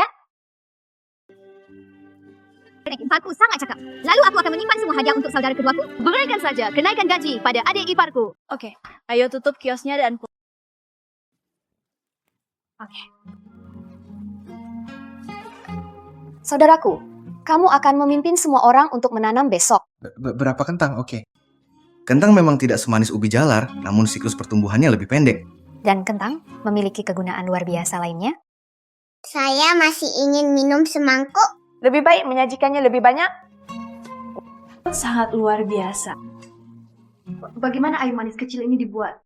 Adik iparku sangat cakap. Lalu aku akan menyimpan semua hadiah untuk saudara keduaku. Berikan saja kenaikan gaji pada adik iparku. Oke, ayo tutup kiosnya dan Oke. Saudaraku, kamu akan memimpin semua orang untuk menanam besok. Berapa kentang? Oke. Kentang memang tidak semanis ubi jalar, namun siklus pertumbuhannya lebih pendek. Dan kentang memiliki kegunaan luar biasa lainnya. Saya masih ingin minum semangkuk. lebih baik menyajikannya lebih banyak. Sangat luar biasa. Bagaimana air manis kecil ini dibuat?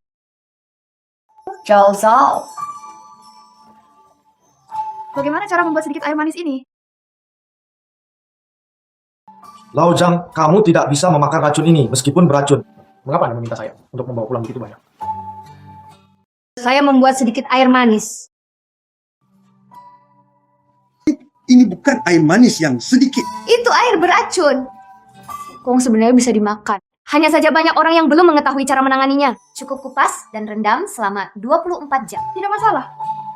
Zhao Zhao. Bagaimana cara membuat sedikit air manis ini? Lao Zhang, kamu tidak bisa memakan racun ini meskipun beracun. Mengapa Anda meminta saya untuk membawa pulang begitu banyak? Saya membuat sedikit air manis. Ini bukan air manis yang sedikit. Itu air beracun. Kong sebenarnya bisa dimakan. Hanya saja banyak orang yang belum mengetahui cara menanganinya. Cukup kupas dan rendam selama 24 jam. Tidak masalah.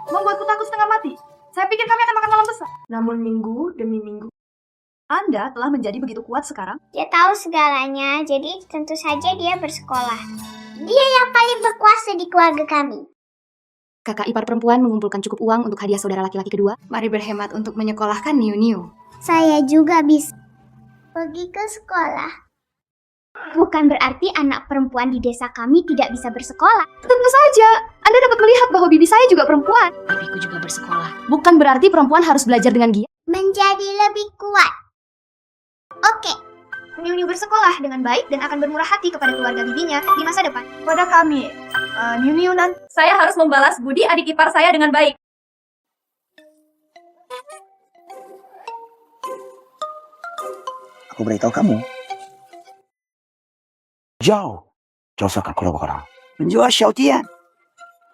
Membuatku takut setengah mati. Saya pikir kami akan makan malam besar. Namun minggu demi minggu. Anda telah menjadi begitu kuat sekarang. Dia tahu segalanya, jadi tentu saja dia bersekolah. Dia yang paling berkuasa di keluarga kami. Kakak ipar perempuan mengumpulkan cukup uang untuk hadiah saudara laki-laki kedua. Mari berhemat untuk menyekolahkan Niu-Niu. Saya juga bisa pergi ke sekolah. Bukan berarti anak perempuan di desa kami tidak bisa bersekolah. Tentu saja. Anda dapat melihat bahwa bibi saya juga perempuan. Bibiku juga bersekolah. Bukan berarti perempuan harus belajar dengan giat. Menjadi lebih kuat. Oke. Niu-Niu bersekolah dengan baik dan akan bermurah hati kepada keluarga bibinya di masa depan. Pada kami, Niu-Niu nanti. Saya harus membalas budi adik ipar saya dengan baik. Aku beritahu kamu. Zhao akan keluar orang. Menjual Xiaotian.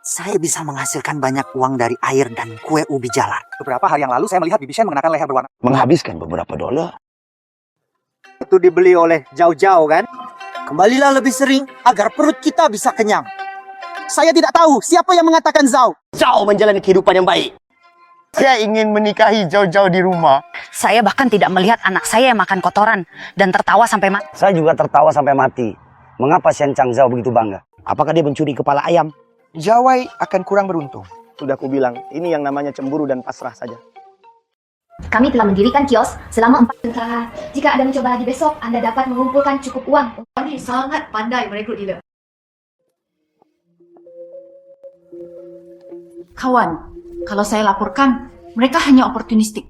Saya bisa menghasilkan banyak uang dari air dan kue ubi jalan. Beberapa hari yang lalu saya melihat Bibi Shen mengenakan leher berwarna. Menghabiskan beberapa dolar. Itu dibeli oleh Zhao kan? Kembalilah lebih sering agar perut kita bisa kenyang. Saya tidak tahu siapa yang mengatakan Zhao. Zhao menjalani kehidupan yang baik. Saya ingin menikahi Zhao di rumah. Saya bahkan tidak melihat anak saya yang makan kotoran dan tertawa sampai mati. Saya juga tertawa sampai mati. Mengapa Shen Chang Zhao begitu bangga? Apakah dia mencuri kepala ayam? Jawai akan kurang beruntung. Sudah kubilang, ini yang namanya cemburu dan pasrah saja. Kami telah mendirikan kios selama 4 tahun. Jika Anda mencoba lagi besok, Anda dapat mengumpulkan cukup uang. Kami sangat pandai merekrut dealer. Kawan, kalau saya laporkan, mereka hanya oportunistik.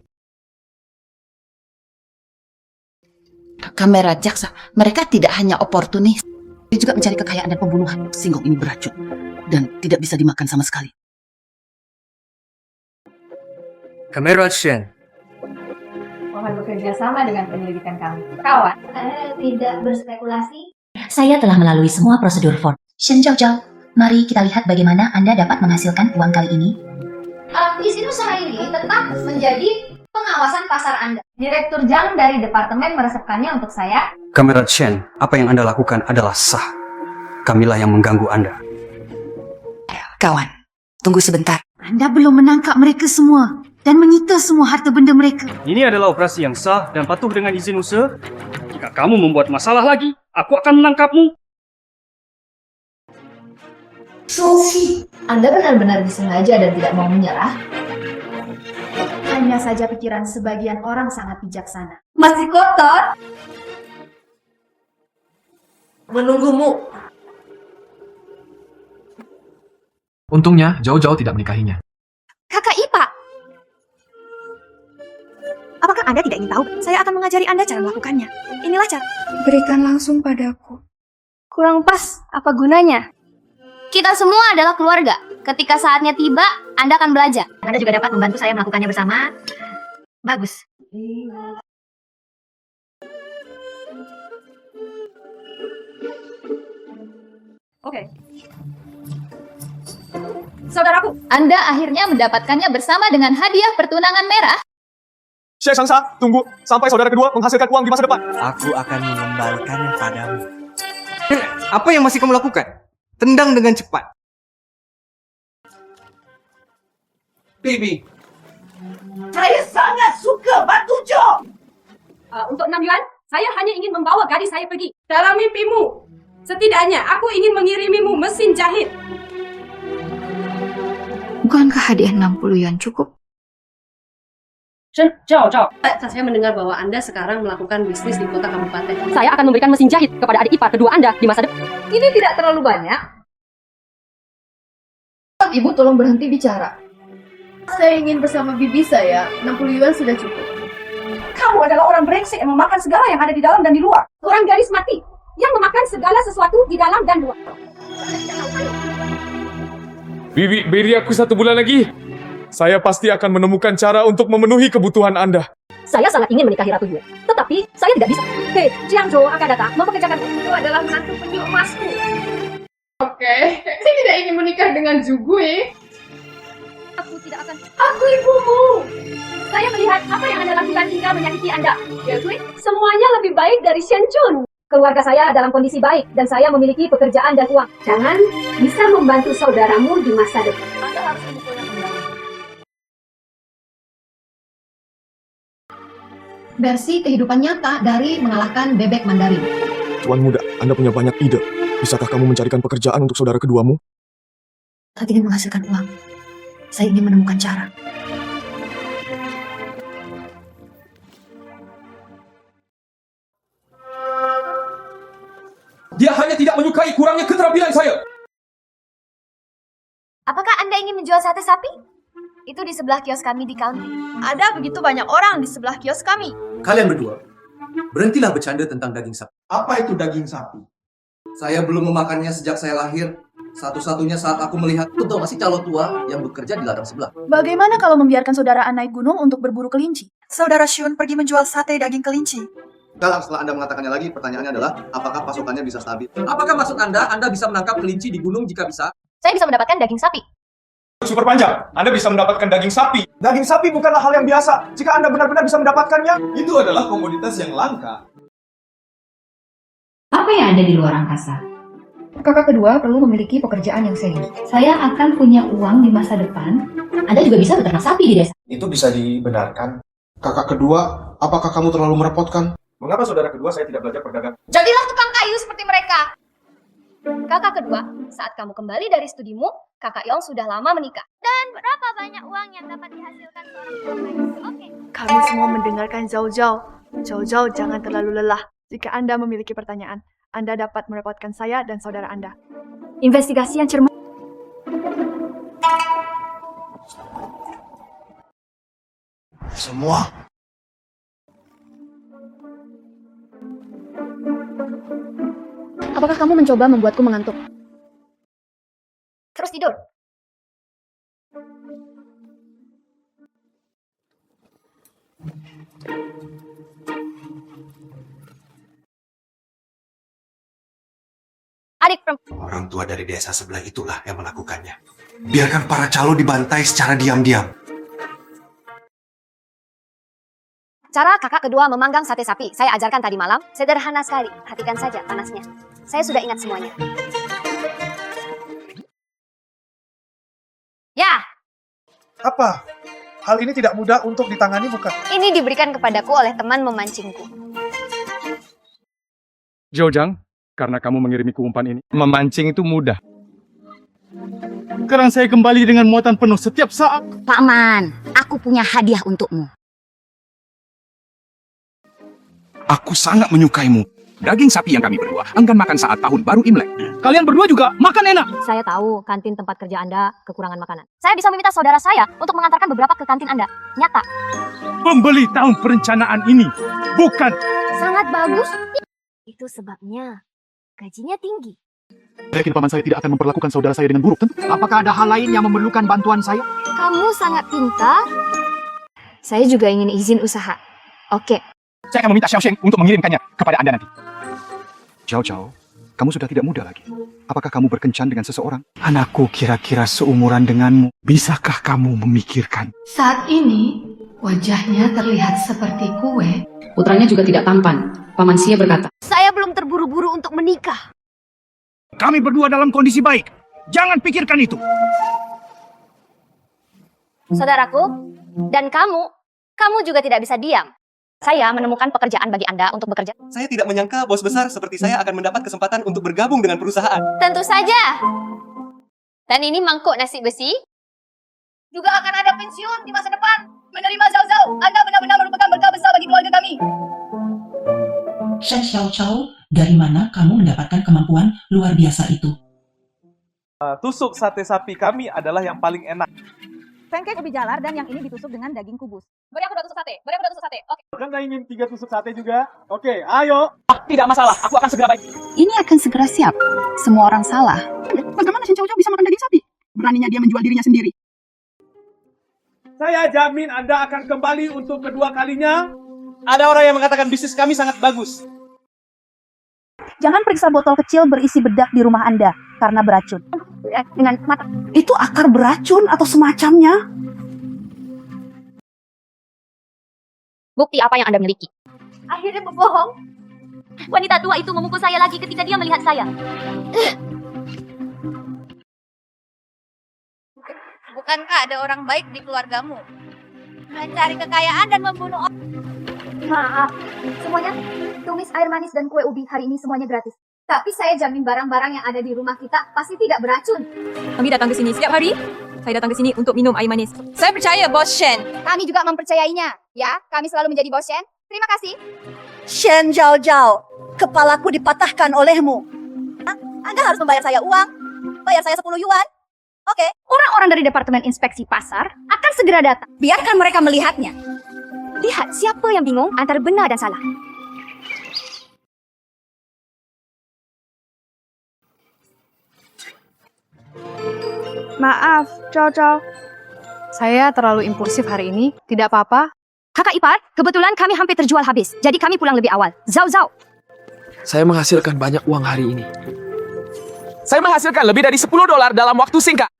Kamera jaksa, mereka tidak hanya oportunis. Dia juga mencari kekayaan dan pembunuhan. Singgong ini beracun dan tidak bisa dimakan sama sekali. Kamera Shen. Mohon bekerja sama dengan penyelidikan kami. Kawan, Tidak berspekulasi. Saya telah melalui semua prosedur form. Shen Zhao, mari kita lihat bagaimana Anda dapat menghasilkan uang kali ini. Izin usaha ini tetap menjadi pengawasan pasar Anda. Direktur Zhang dari departemen meresepkannya untuk saya. Kamera Chen, apa yang Anda lakukan adalah sah. Kamilah yang mengganggu Anda. Kawan, tunggu sebentar. Anda belum menangkap mereka semua dan menyita semua harta benda mereka. Ini adalah operasi yang sah dan patuh dengan izin usaha. Jika kamu membuat masalah lagi, aku akan menangkapmu. Sophie, Anda benar-benar disengaja dan tidak mau menyerah? Hanya saja pikiran sebagian orang sangat bijaksana. Masih kotor? Menunggumu. Untungnya, Zhao tidak menikahinya. Kakak Ipa. Apakah Anda tidak ingin tahu? Saya akan mengajari Anda cara melakukannya. Inilah cara. Berikan langsung padaku. Kurang pas, apa gunanya? Kita semua adalah keluarga. Ketika saatnya tiba, Anda akan belajar. Anda juga dapat membantu saya melakukannya bersama. Bagus. Oke. Saudaraku, Anda akhirnya mendapatkannya bersama dengan hadiah pertunangan merah. Xie Shangsa, tunggu sampai saudara kedua menghasilkan uang di masa depan. Aku akan mengembalikannya padamu. Apa yang masih kamu lakukan? Tendang dengan cepat. Bibi. Saya sangat suka batu jo. Untuk 6 yuan, saya hanya ingin membawa gadis saya pergi. Dalam mimpimu, setidaknya aku ingin mengirimimu mesin jahit. Bukankah hadiah 60 yuan cukup? Zhao. Saya mendengar bahwa Anda sekarang melakukan bisnis di kota kabupaten. Saya akan memberikan mesin jahit kepada adik ipar kedua Anda di masa depan. Ini tidak terlalu banyak. Ibu tolong berhenti bicara. Saya ingin bersama bibi saya. 60 yuan sudah cukup. Kamu adalah orang brengsek yang memakan segala yang ada di dalam dan di luar. Orang gadis mati yang memakan segala sesuatu di dalam dan luar. Bibi, beri aku 1 bulan lagi. Saya pasti akan menemukan cara untuk memenuhi kebutuhan Anda. Saya sangat ingin menikahi Ratu Yue, tetapi saya tidak bisa. Hei, Jiang Zhou akan datang mempekerjakan itu adalah menantu penyu emasku. Oke, saya tidak ingin menikah dengan Zugui. Aku tidak akan. Aku ibumu. Saya melihat apa yang Anda lakukan hingga menyakiti Anda. Ya, semuanya lebih baik dari Shen Chun. Keluarga saya dalam kondisi baik dan saya memiliki pekerjaan dan uang. Jangan bisa membantu saudaramu di masa depan. Anda harus memukulnya kembali. Versi kehidupan nyata dari mengalahkan bebek Mandarin. Tuan muda, Anda punya banyak ide. Bisakah kamu mencarikan pekerjaan untuk saudara keduamu? Saya ingin menghasilkan uang. Saya ingin menemukan cara. Dia hanya tidak menyukai kurangnya keterampilan saya. Apakah Anda ingin menjual sate sapi? Itu di sebelah kios kami di county. Ada begitu banyak orang di sebelah kios kami. Kalian berdua, berhentilah bercanda tentang daging sapi. Apa itu daging sapi? Saya belum memakannya sejak saya lahir. Satu-satunya saat aku melihat Tuto masih calo tua yang bekerja di ladang sebelah. Bagaimana kalau membiarkan saudara naik gunung untuk berburu kelinci? Saudara Shun pergi menjual sate daging kelinci. Setelah Anda mengatakannya lagi, pertanyaannya adalah, apakah pasokannya bisa stabil? Apakah maksud Anda bisa menangkap kelinci di gunung jika bisa? Saya bisa mendapatkan daging sapi. Super panjang, Anda bisa mendapatkan daging sapi. Daging sapi bukanlah hal yang biasa. Jika Anda benar-benar bisa mendapatkannya, itu adalah komoditas yang langka. Apa yang ada di luar angkasa? Kakak kedua perlu memiliki pekerjaan yang serius. Saya akan punya uang di masa depan. Anda juga bisa beternak sapi di desa. Itu bisa dibenarkan. Kakak kedua, apakah kamu terlalu merepotkan? Mengapa saudara kedua saya tidak belajar perdagangan? Jadilah tukang kayu seperti mereka. Kakak kedua, saat kamu kembali dari studimu, kakak Yong sudah lama menikah. Dan berapa banyak uang yang dapat dihasilkan seorang perempuan? Oke. Kami semua mendengarkan Zhao Zhao. Zhao Zhao, jangan terlalu lelah. Jika Anda memiliki pertanyaan, Anda dapat merepotkan saya dan saudara Anda. Investigasi yang cermat. Semua Apakah kamu mencoba membuatku mengantuk? Terus tidur. Adik perempuan. orang tua dari desa sebelah itulah yang melakukannya. Biarkan para calo dibantai secara diam-diam. Cara kakak kedua memanggang sate sapi, saya ajarkan tadi malam. Sederhana sekali, perhatikan saja panasnya. Saya sudah ingat semuanya. Ya, Apa? Hal ini tidak mudah untuk ditangani, bukan? ini diberikan kepadaku oleh teman memancingku. Zhaojang, karena kamu mengirimiku umpan ini, memancing itu mudah. Sekarang saya kembali dengan muatan penuh setiap saat. Paman, aku punya hadiah untukmu. Aku sangat menyukaimu. Daging sapi yang kami berdua enggan makan saat tahun baru Imlek. Kalian berdua juga makan enak. Saya tahu kantin tempat kerja Anda kekurangan makanan. Saya bisa meminta saudara saya untuk mengantarkan beberapa ke kantin Anda. Nyata. Pembeli tahun perencanaan ini, bukan. Sangat bagus. Itu sebabnya gajinya tinggi. Saya yakin paman saya tidak akan memperlakukan saudara saya dengan buruk, tentu. Apakah ada hal lain yang memerlukan bantuan saya? Kamu sangat pintar. Saya juga ingin izin usaha. Oke. Saya akan meminta Xiaosheng untuk mengirimkannya kepada Anda nanti. Zhao Zhao, kamu sudah tidak muda lagi. Apakah kamu berkencan dengan seseorang? Anakku kira-kira seumuran denganmu. Bisakah kamu memikirkan? Saat ini, wajahnya terlihat seperti kue. Putranya juga tidak tampan. Paman Xie berkata, Saya belum terburu-buru untuk menikah. Kami berdua dalam kondisi baik. Jangan pikirkan itu. Saudaraku, dan kamu juga tidak bisa diam. Saya menemukan pekerjaan bagi Anda untuk bekerja. Saya tidak menyangka bos besar seperti saya akan mendapat kesempatan untuk bergabung dengan perusahaan. Tentu saja. Dan ini mangkuk nasi besi. Juga akan ada pensiun di masa depan. Menerima Zhao Zhao, Anda benar-benar merupakan berkah besar bagi keluarga kami. Shen Xiaochao, dari mana kamu mendapatkan kemampuan luar biasa itu? Tusuk sate sapi kami adalah yang paling enak. Pancake ubi jalar dan yang ini ditusuk dengan daging kubus. Beri aku 2 tusuk sate. Beri aku 2 tusuk sate. Oke. Anda ingin 3 tusuk sate juga? Oke, ayo. Tidak masalah, aku akan segera baik. Ini akan segera siap. Semua orang salah. Bagaimana Shen Xiaochao bisa makan daging sapi? Beraninya dia menjual dirinya sendiri. Saya jamin Anda akan kembali untuk kedua kalinya. Ada orang yang mengatakan bisnis kami sangat bagus. Jangan periksa botol kecil berisi bedak di rumah Anda karena beracun. Dengan mata. Itu akar beracun atau semacamnya. Bukti apa yang Anda miliki? Akhirnya berbohong. Wanita tua itu memukul saya lagi ketika dia melihat saya. Bukankah ada orang baik di keluargamu? Mencari kekayaan dan membunuh orang. Maaf, semuanya tumis air manis dan kue ubi hari ini semuanya gratis. Tapi saya jamin barang-barang yang ada di rumah kita pasti tidak beracun. Kami datang ke sini setiap hari. Saya datang ke sini untuk minum air manis. Saya percaya, Bos Shen. Kami juga mempercayainya. Ya, kami selalu menjadi Bos Shen. Terima kasih. Shen Zhao Zhao, kepalaku dipatahkan olehmu. Anda harus membayar saya uang. Bayar saya 10 yuan. Oke. Orang-orang dari Departemen Inspeksi Pasar akan segera datang. Biarkan mereka melihatnya. Lihat siapa yang bingung antara benar dan salah. Maaf, Zhao Zhao. Saya terlalu impulsif hari ini. Tidak apa-apa. Kakak ipar, kebetulan kami hampir terjual habis. Jadi kami pulang lebih awal. Zhao Zhao. Saya menghasilkan banyak uang hari ini. Saya menghasilkan lebih dari $10 dalam waktu singkat.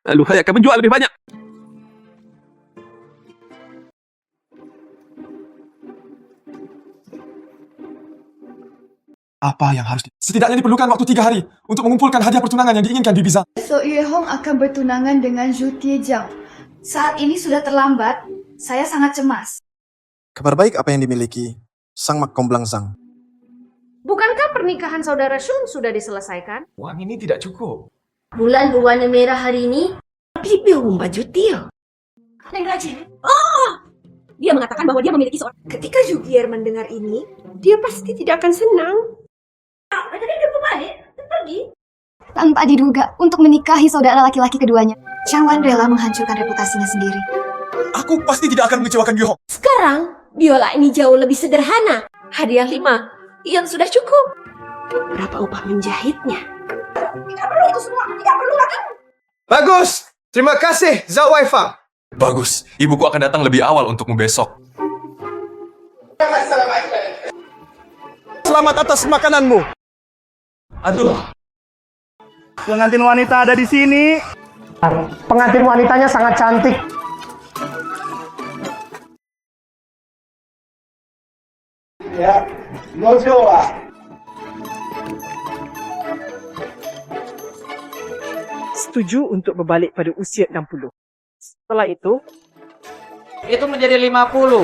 Lalu saya akan menjual lebih banyak. Apa yang harus setidaknya diperlukan waktu 3 hari untuk mengumpulkan hadiah pertunangan yang diinginkan Bibi Zhang. So Yue Hong akan bertunangan dengan Zhu Tiejiang. Saat ini sudah terlambat. Saya sangat cemas. Kabar baik apa yang dimiliki Sang Mak Komblang Zhang? Bukankah pernikahan saudara Shun sudah diselesaikan? Uang ini tidak cukup. Bulan berwarna merah hari ini. Bibir baju dia. Neng Rajin. Oh! Dia mengatakan bahwa dia memiliki seorang. Ketika Jugier mendengar ini, dia pasti tidak akan senang. Jadi dia kembali, pergi. Tanpa diduga untuk menikahi saudara laki-laki keduanya. Chang Wan rela menghancurkan reputasinya sendiri. Aku pasti tidak akan mengecewakan Yue Hong. Sekarang, biola ini jauh lebih sederhana. Hadiah 5 yang sudah cukup. Berapa upah menjahitnya? Tidak perlu itu semua, tidak perlu lagi. Bagus. Terima kasih, Zhao Waifang. Bagus, ibuku akan datang lebih awal untukmu besok. Selamat atas makananmu. Aduh. Pengantin wanita ada di sini. Pengantin wanitanya sangat cantik. Ya, Gojoa. Setuju untuk berbalik pada usia 60. Setelah itu menjadi 50.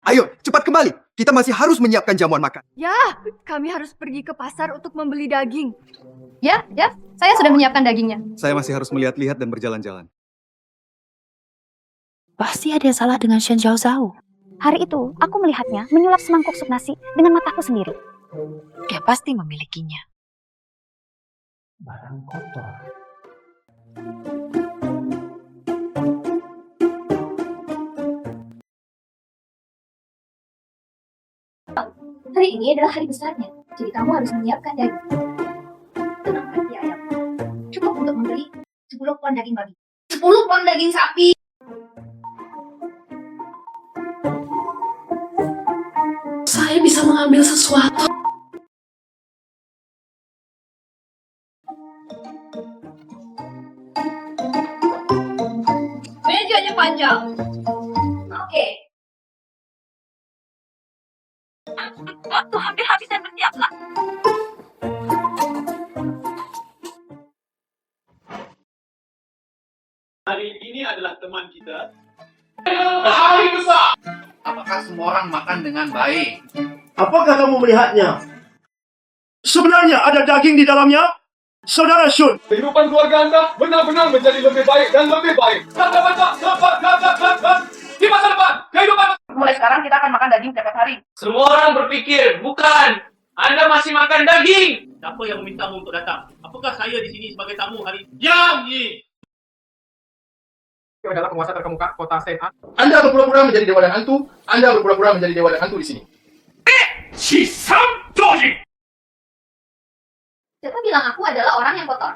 Ayo, cepat kembali. Kita masih harus menyiapkan jamuan makan. Ya, kami harus pergi ke pasar untuk membeli daging. Ya, saya sudah menyiapkan dagingnya. Saya masih harus melihat-lihat dan berjalan-jalan. Pasti ada yang salah dengan Shen Zhao Zhao. Hari itu, aku melihatnya menyulap semangkuk sup nasi dengan mataku sendiri. Dia pasti memilikinya. Barang kotor. Hari ini adalah hari besarnya, jadi kamu harus menyiapkan daging. Tenang hati ayam. Cukup untuk membeli 10 pon daging babi. 10 pon daging sapi. Saya bisa mengambil sesuatu. Mejanya panjang. Oke. Waktu hampir habis dan bersiaplah. Hari ini adalah teman kita. Hari besar. Apakah semua orang makan dengan baik? Apakah kamu melihatnya? Sebenarnya ada daging di dalamnya. Saudara Shun, kehidupan keluarga Anda benar-benar menjadi lebih baik dan lebih baik. Di masa depan, kehidupan. Mulai sekarang kita akan makan daging setiap hari. Semua orang berpikir, bukan. Anda masih makan daging. Siapa yang memintamu untuk datang? Apakah saya di sini sebagai tamu hari ini? Yang Yi. Itu adalah penguasa terkemuka kota Sena. Anda berpura-pura menjadi dewa dan hantu. Anda berpura-pura menjadi dewa dan hantu di sini. Siapa bilang aku adalah orang yang kotor?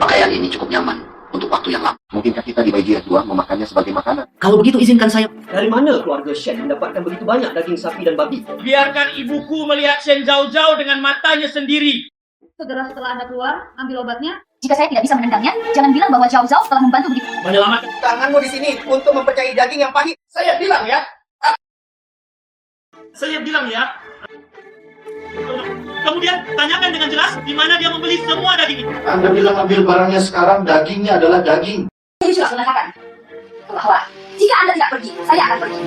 Pakaian ini cukup nyaman untuk waktu yang lama. Mungkinkah kita dibagi dua memakannya sebagai makanan? Kalau begitu izinkan saya. Dari mana keluarga Shen mendapatkan begitu banyak daging sapi dan babi? Biarkan ibuku melihat Shen Zhao Zhao dengan matanya sendiri. Segera setelah Anda keluar, ambil obatnya. Jika saya tidak bisa menendangnya, jangan bilang bahwa Zhao Zhao telah membantu begitu. Menyelamatkan Tanganmu di sini untuk mempercayai daging yang pahit. Saya bilang ya. Saya bilang ya. Kemudian tanyakan dengan jelas di mana dia membeli semua daging itu. Anda bilang ambil barangnya sekarang, dagingnya adalah daging. Saya sudah mengatakan bahwa jika Anda tidak pergi, saya akan pergi.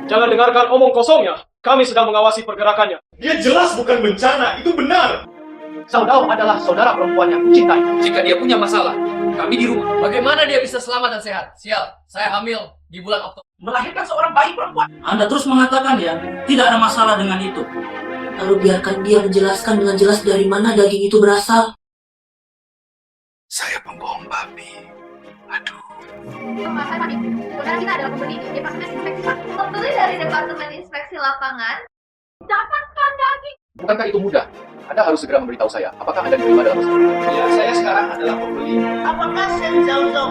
Jangan dengarkan omong kosongnya. Kami sedang mengawasi pergerakannya. Dia jelas bukan bencana, itu benar. Zhao Dao adalah saudara perempuan yang kucintai. Jika dia punya masalah, kami di rumah. Bagaimana dia bisa selamat dan sehat? Sial, saya hamil di bulan Oktober. Melahirkan seorang bayi perempuan. Anda terus mengatakan ya, tidak ada masalah dengan itu. Lalu biarkan dia menjelaskan dengan jelas dari mana daging itu berasal. Saya pembohong babi. Aduh. Saya panik. Saudara kita adalah pembeli Departemen Inspeksi Lapangan. Pembeli dari Departemen Inspeksi Lapangan dapatkan daging. Bukankah itu mudah? Anda harus segera memberitahu saya. Apakah Anda diterima dalam Ya, saya sekarang adalah pembeli. Apakah Shen Zhao Zhao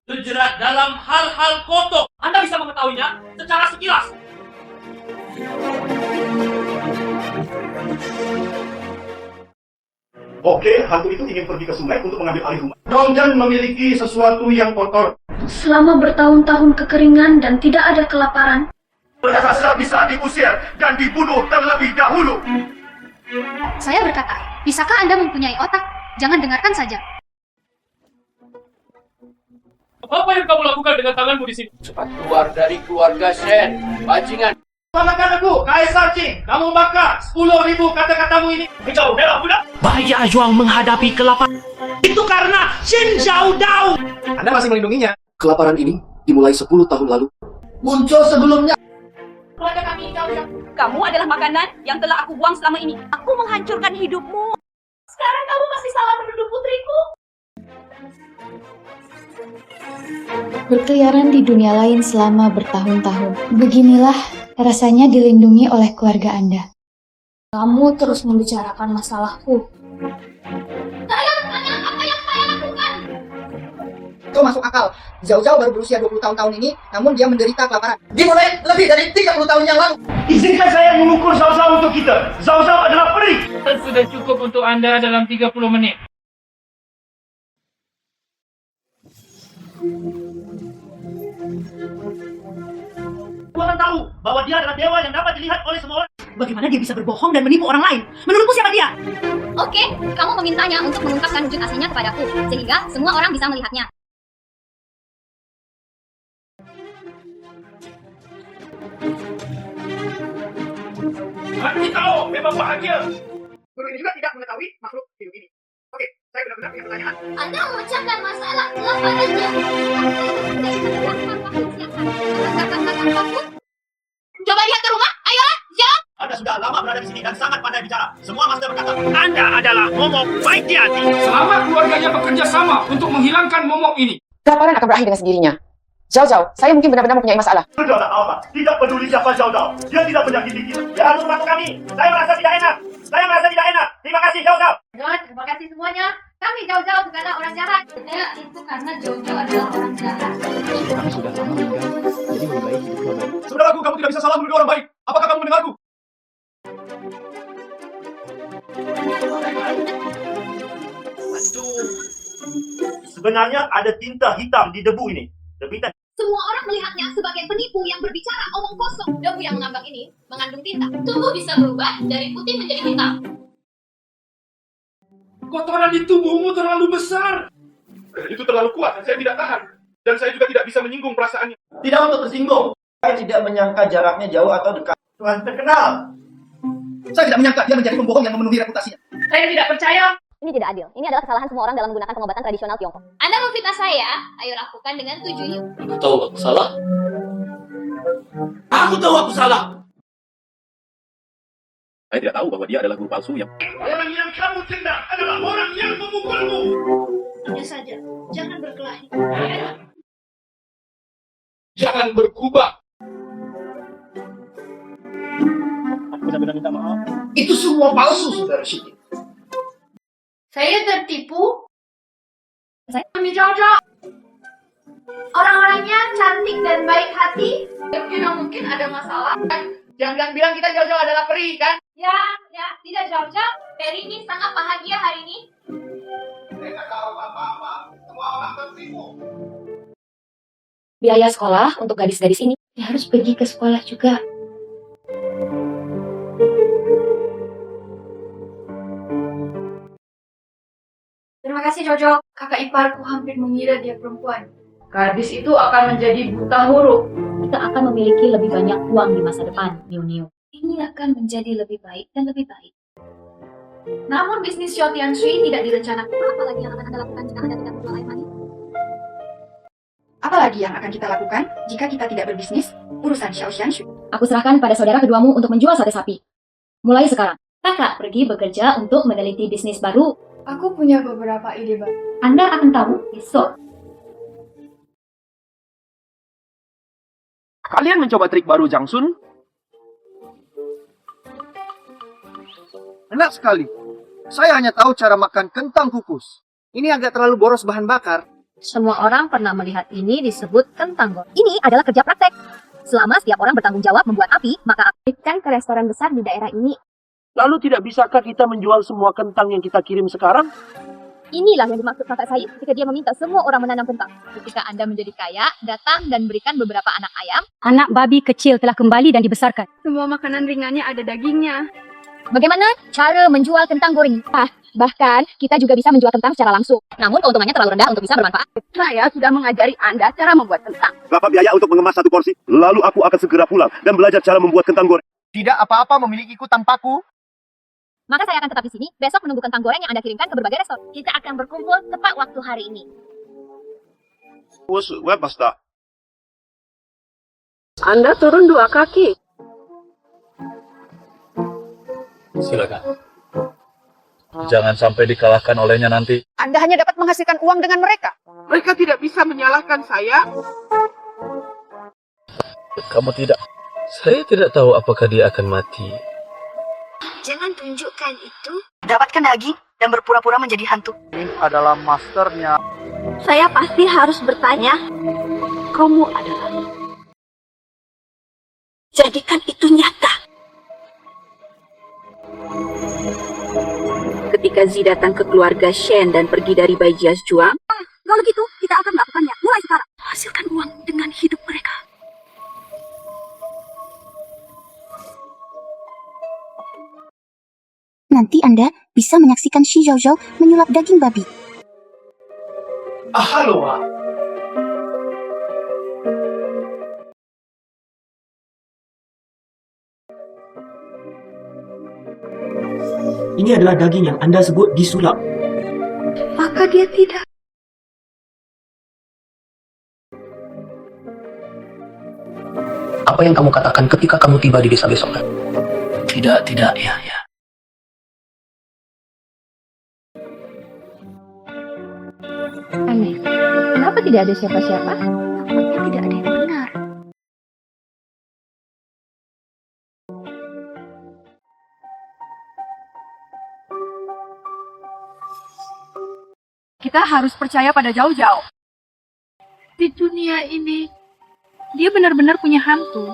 terjerat dalam hal-hal kotor? Anda bisa mengetahuinya secara sekilas. Oke, hantu itu ingin pergi ke sungai untuk mengambil alih rumah. Dongjan memiliki sesuatu yang kotor. Selama bertahun-tahun kekeringan dan tidak ada kelaparan, Raksasa bisa diusir dan dibunuh terlebih dahulu. Saya berkata, bisakah Anda mempunyai otak? Jangan dengarkan saja. Apa yang kamu lakukan dengan tanganmu di sini? Cepat keluar dari keluarga Shen, bajingan. Selamatkan aku, Kaisar Qing. Kamu bakar 10.000 kata-katamu ini. Kejauh bela budak. Bahaya Zhuang menghadapi kelaparan. Itu karena Shen Zhao Dao. Anda masih melindunginya. Kelaparan ini dimulai 10 tahun lalu. Muncul sebelumnya. Keluarga kami, kamu adalah makanan yang telah aku buang selama ini. Aku menghancurkan hidupmu. Sekarang kamu masih salah menuduh putriku. Berkeliaran di dunia lain selama bertahun-tahun. Beginilah rasanya dilindungi oleh keluarga Anda. kamu terus membicarakan masalahku. Saya bertanya apa yang saya lakukan. Itu masuk akal. Zhao Zhao baru berusia 20 tahun ini, namun dia menderita kelaparan. Dimulai lebih dari 30 tahun yang lalu. Izinkan saya mengukur Zhao Zhao untuk kita. Zhao Zhao adalah pelik. Sudah cukup untuk Anda dalam 30 menit. Gua akan tahu bahwa dia adalah dewa yang dapat dilihat oleh semua orang. Bagaimana dia bisa berbohong dan menipu orang lain? Menurutmu siapa dia? Oke, kamu memintanya untuk mengungkapkan wujud aslinya kepadaku, sehingga semua orang bisa melihatnya. Hati kau memang bahagia. Guru ini juga tidak mengetahui makhluk hidup ini. Oke, saya benar-benar punya pertanyaan. Anda memecahkan masalah kelaparannya. Coba lihat ke rumah, ayolah, jawab. Anda sudah lama berada di sini dan sangat pandai bicara. Semua master berkata, Anda adalah momok baik di hati. Selama keluarganya bekerja sama untuk menghilangkan momok ini. Kelaparan akan berakhir dengan sendirinya. Zhao Zhao, saya mungkin benar-benar mempunyai masalah. Saudara apa? Tidak peduli siapa Zhao Zhao. Dia tidak menyakiti kita. Dia harus masuk kami. Saya merasa tidak enak. Saya merasa tidak enak. Terima kasih Zhao Zhao. Terima kasih semuanya. Kami Zhao-Zhao bukanlah orang jahat. Ya, itu karena Zhao-Zhao adalah orang jahat. Kami sudah lama meninggal, jadi lebih baik hidup baik. Saudaraku, kamu tidak bisa salah menuduh orang baik. Apakah kamu mendengarku? Sebenarnya ada tinta hitam di debu ini. Debitan. Semua orang melihatnya sebagai penipu yang berbicara omong kosong. Debu yang mengambang ini mengandung tinta. Tubuh bisa berubah dari putih menjadi hitam. Kotoran di tubuhmu terlalu besar. Itu terlalu kuat dan saya tidak tahan. Dan saya juga tidak bisa menyinggung perasaannya. Tidak untuk tersinggung. Saya tidak menyangka jaraknya jauh atau dekat. Tuhan terkenal. Saya tidak menyangka dia menjadi pembohong yang memenuhi reputasinya. Saya tidak percaya. Ini tidak adil. Ini adalah kesalahan semua orang dalam menggunakan pengobatan tradisional Tiongkok. Anda memfitnah saya. Ayo lakukan dengan 7 yuk. Aku tahu aku salah. Aku tahu aku salah. Saya tidak tahu bahwa dia adalah guru palsu yang... Orang yang kamu tendang adalah orang yang memukulmu. Hanya saja, jangan berkelahi. Jangan bergubah. Aku benar-benar minta maaf. Itu semua palsu, saudara Siti. Saya tertipu. Saya Jojo. Orang-orangnya cantik dan baik hati. Mungkin ada masalah. Jangan bilang kita Jojo adalah peri, kan? Ya, tidak Jojo. Peri ini sangat bahagia hari ini. Mereka tahu apa-apa. Semua orang tertipu. Biaya sekolah untuk gadis-gadis ini ya harus pergi ke sekolah juga. Terima kasih Jojo. Kakak iparku hampir mengira dia perempuan. Gadis itu akan menjadi buta huruf. Kita akan memiliki lebih banyak uang di masa depan, Niu. Ini akan menjadi lebih baik dan lebih baik. Namun bisnis Xiao Tianshui tidak direncanakan. Apalagi yang akan Anda lakukan jika Anda tidak menjual air mani? Apalagi yang akan kita lakukan jika kita tidak berbisnis? Urusan Xiao Tianshui. Aku serahkan pada saudara keduamu untuk menjual sate sapi. Mulai sekarang, kakak pergi bekerja untuk meneliti bisnis baru. Aku punya beberapa ide baru. Anda akan tahu besok. Kalian mencoba trik baru Jangsun? Enak sekali. Saya hanya tahu cara makan kentang kukus. Ini agak terlalu boros bahan bakar. Semua orang pernah melihat ini disebut kentang goreng. Ini adalah kerja praktek. Selama setiap orang bertanggung jawab membuat api, maka apikan ke restoran besar di daerah ini. Lalu tidak bisakah kita menjual semua kentang yang kita kirim sekarang? Inilah yang dimaksud kakak saya ketika dia meminta semua orang menanam kentang. Ketika Anda menjadi kaya, datang dan berikan beberapa anak ayam. Anak babi kecil telah kembali dan dibesarkan. Semua makanan ringannya ada dagingnya. Bagaimana cara menjual kentang goreng? Bahkan kita juga bisa menjual kentang secara langsung. Namun keuntungannya terlalu rendah untuk bisa bermanfaat. Saya sudah mengajari Anda cara membuat kentang. Berapa biaya untuk mengemas satu porsi? Lalu aku akan segera pulang dan belajar cara membuat kentang goreng. Tidak apa-apa memilikiku tanpaku. Maka saya akan tetap di sini, besok menunggu kentang goreng yang Anda kirimkan ke berbagai restoran. Kita akan berkumpul tepat waktu hari ini. Basta. Anda turun 2 kaki. Silakan. Jangan sampai dikalahkan olehnya nanti. Anda hanya dapat menghasilkan uang dengan mereka. Mereka tidak bisa menyalahkan saya. Kamu tidak. Saya tidak tahu apakah dia akan mati. Jangan tunjukkan itu. Dapatkan daging dan berpura-pura menjadi hantu. Ini adalah masternya. Saya pasti harus bertanya. Kamu adalah. Jadikan itu nyata. Ketika Zi datang ke keluarga Shen dan pergi dari Baijias Juang, kalau gitu kita akan melakukannya mulai sekarang. Hasilkan uang dengan hidup mereka. Nanti Anda bisa menyaksikan Shi Zhaozhao menyulap daging babi. Halo, Wak. Ini adalah daging yang Anda sebut disulap. Maka dia tidak. Apa yang kamu katakan ketika kamu tiba di desa besok? Tidak, ya. Aneh, kenapa tidak ada siapa-siapa? Nampaknya tidak ada yang benar. Kita harus percaya pada Zhao Zhao. Di dunia ini, dia benar-benar punya hantu.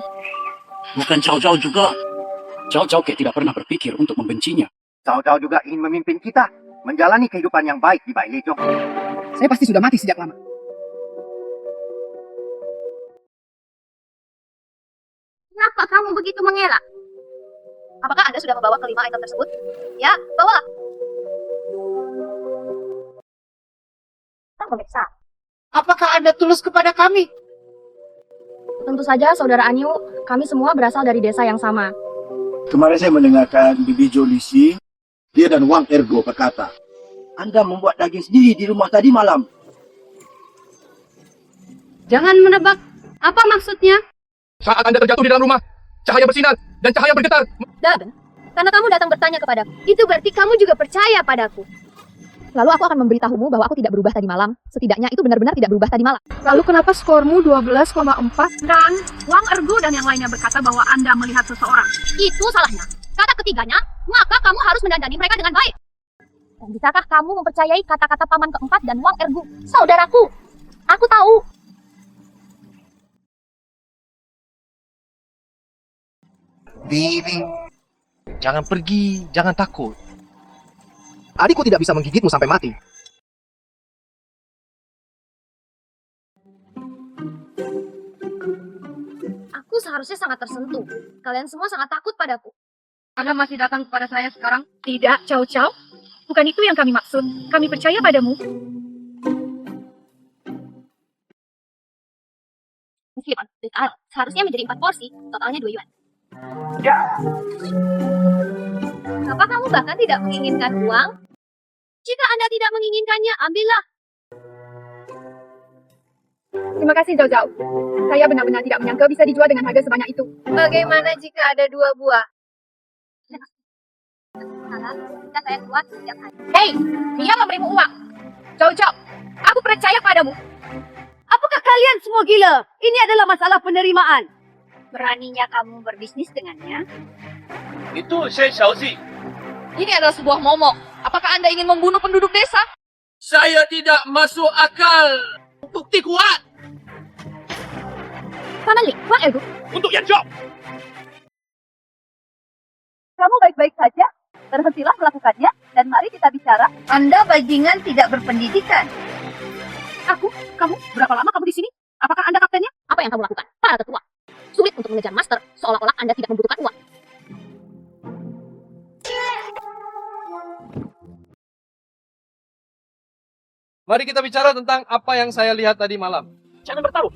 Bukan Cao Cao juga. Cao Cao tidak pernah berpikir untuk membencinya. Cao Cao juga ingin memimpin kita menjalani kehidupan yang baik di Bai Lejong. Saya pasti sudah mati sejak lama. Kenapa kamu begitu mengelak? Apakah Anda sudah membawa kelima item tersebut? Ya, bawalah. Pemirsa. Apakah Anda tulus kepada kami? Tentu saja, Saudara Anyu, kami semua berasal dari desa yang sama. Kemarin saya mendengarkan Bibi Jolisi, dia dan Wang Ergo berkata, Anda membuat daging sendiri di rumah tadi malam. Jangan menebak. Apa maksudnya? Saat Anda terjatuh di dalam rumah, cahaya bersinar dan cahaya bergetar. Daben, Karena kamu datang bertanya kepadaku. Itu berarti kamu juga percaya padaku. Lalu aku akan memberitahumu bahwa aku tidak berubah tadi malam. Setidaknya itu benar-benar tidak berubah tadi malam. Lalu kenapa skormu 12,4? Dan Wang Ergu dan yang lainnya berkata bahwa Anda melihat seseorang. Itu salahnya. Kata ketiganya, maka kamu harus mendandani mereka dengan baik. Dan bisakah kamu mempercayai kata-kata paman keempat dan Wang Ergu? Saudaraku, aku tahu. Bibi, jangan pergi, jangan takut. Adikku tidak bisa menggigitmu sampai mati. Aku seharusnya sangat tersentuh. Kalian semua sangat takut padaku. Anda masih datang kepada saya sekarang? Tidak, Cao Cao. Bukan itu yang kami maksud. Kami percaya padamu. Meskipun seharusnya menjadi 4 porsi, totalnya 2 yuan. Ya. Apa kamu bahkan tidak menginginkan uang? Jika Anda tidak menginginkannya, ambillah. Terima kasih, Zhao Zhao. Saya benar-benar tidak menyangka bisa dijual dengan harga sebanyak itu. Bagaimana jika ada 2 buah? Jika saya kuat setiap hari. Hei, dia memberimu uang. Zhao Zhao, aku percaya padamu. Apakah kalian semua gila? Ini adalah masalah penerimaan. Beraninya kamu berbisnis dengannya? Itu Shen Xiaozi. Ini adalah sebuah momok. Apakah Anda ingin membunuh penduduk desa? Saya tidak masuk akal. Bukti kuat. Paman Li, Wang Ergu. Untuk Yan Zhao. Kamu baik-baik saja? Berhentilah melakukannya dan mari kita bicara. Anda bajingan tidak berpendidikan. Kamu, berapa lama kamu di sini? Apakah Anda kaptennya? Apa yang kamu lakukan? Para tetua. Sulit untuk mengejar master, seolah-olah Anda tidak membutuhkan uang. Mari kita bicara tentang apa yang saya lihat tadi malam. Jangan bertaruh.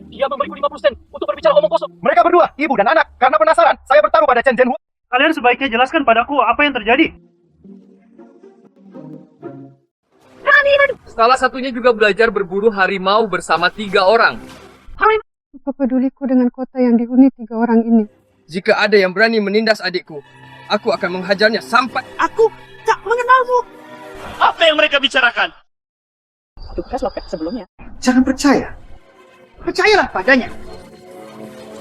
Dia memberiku 50 sen untuk berbicara omong kosong. Mereka berdua, ibu dan anak. Karena penasaran, saya bertaruh pada Chen Zhenhu. Kalian sebaiknya jelaskan padaku apa yang terjadi. Salah satunya juga belajar berburu harimau bersama 3 orang. Apa peduliku dengan kota yang dihuni 3 orang ini? Jika ada yang berani menindas adikku, aku akan menghajarnya sampai... Aku tak mengenalmu. Apa yang mereka bicarakan? Tugas loket sebelumnya. Jangan percaya. Percayalah padanya.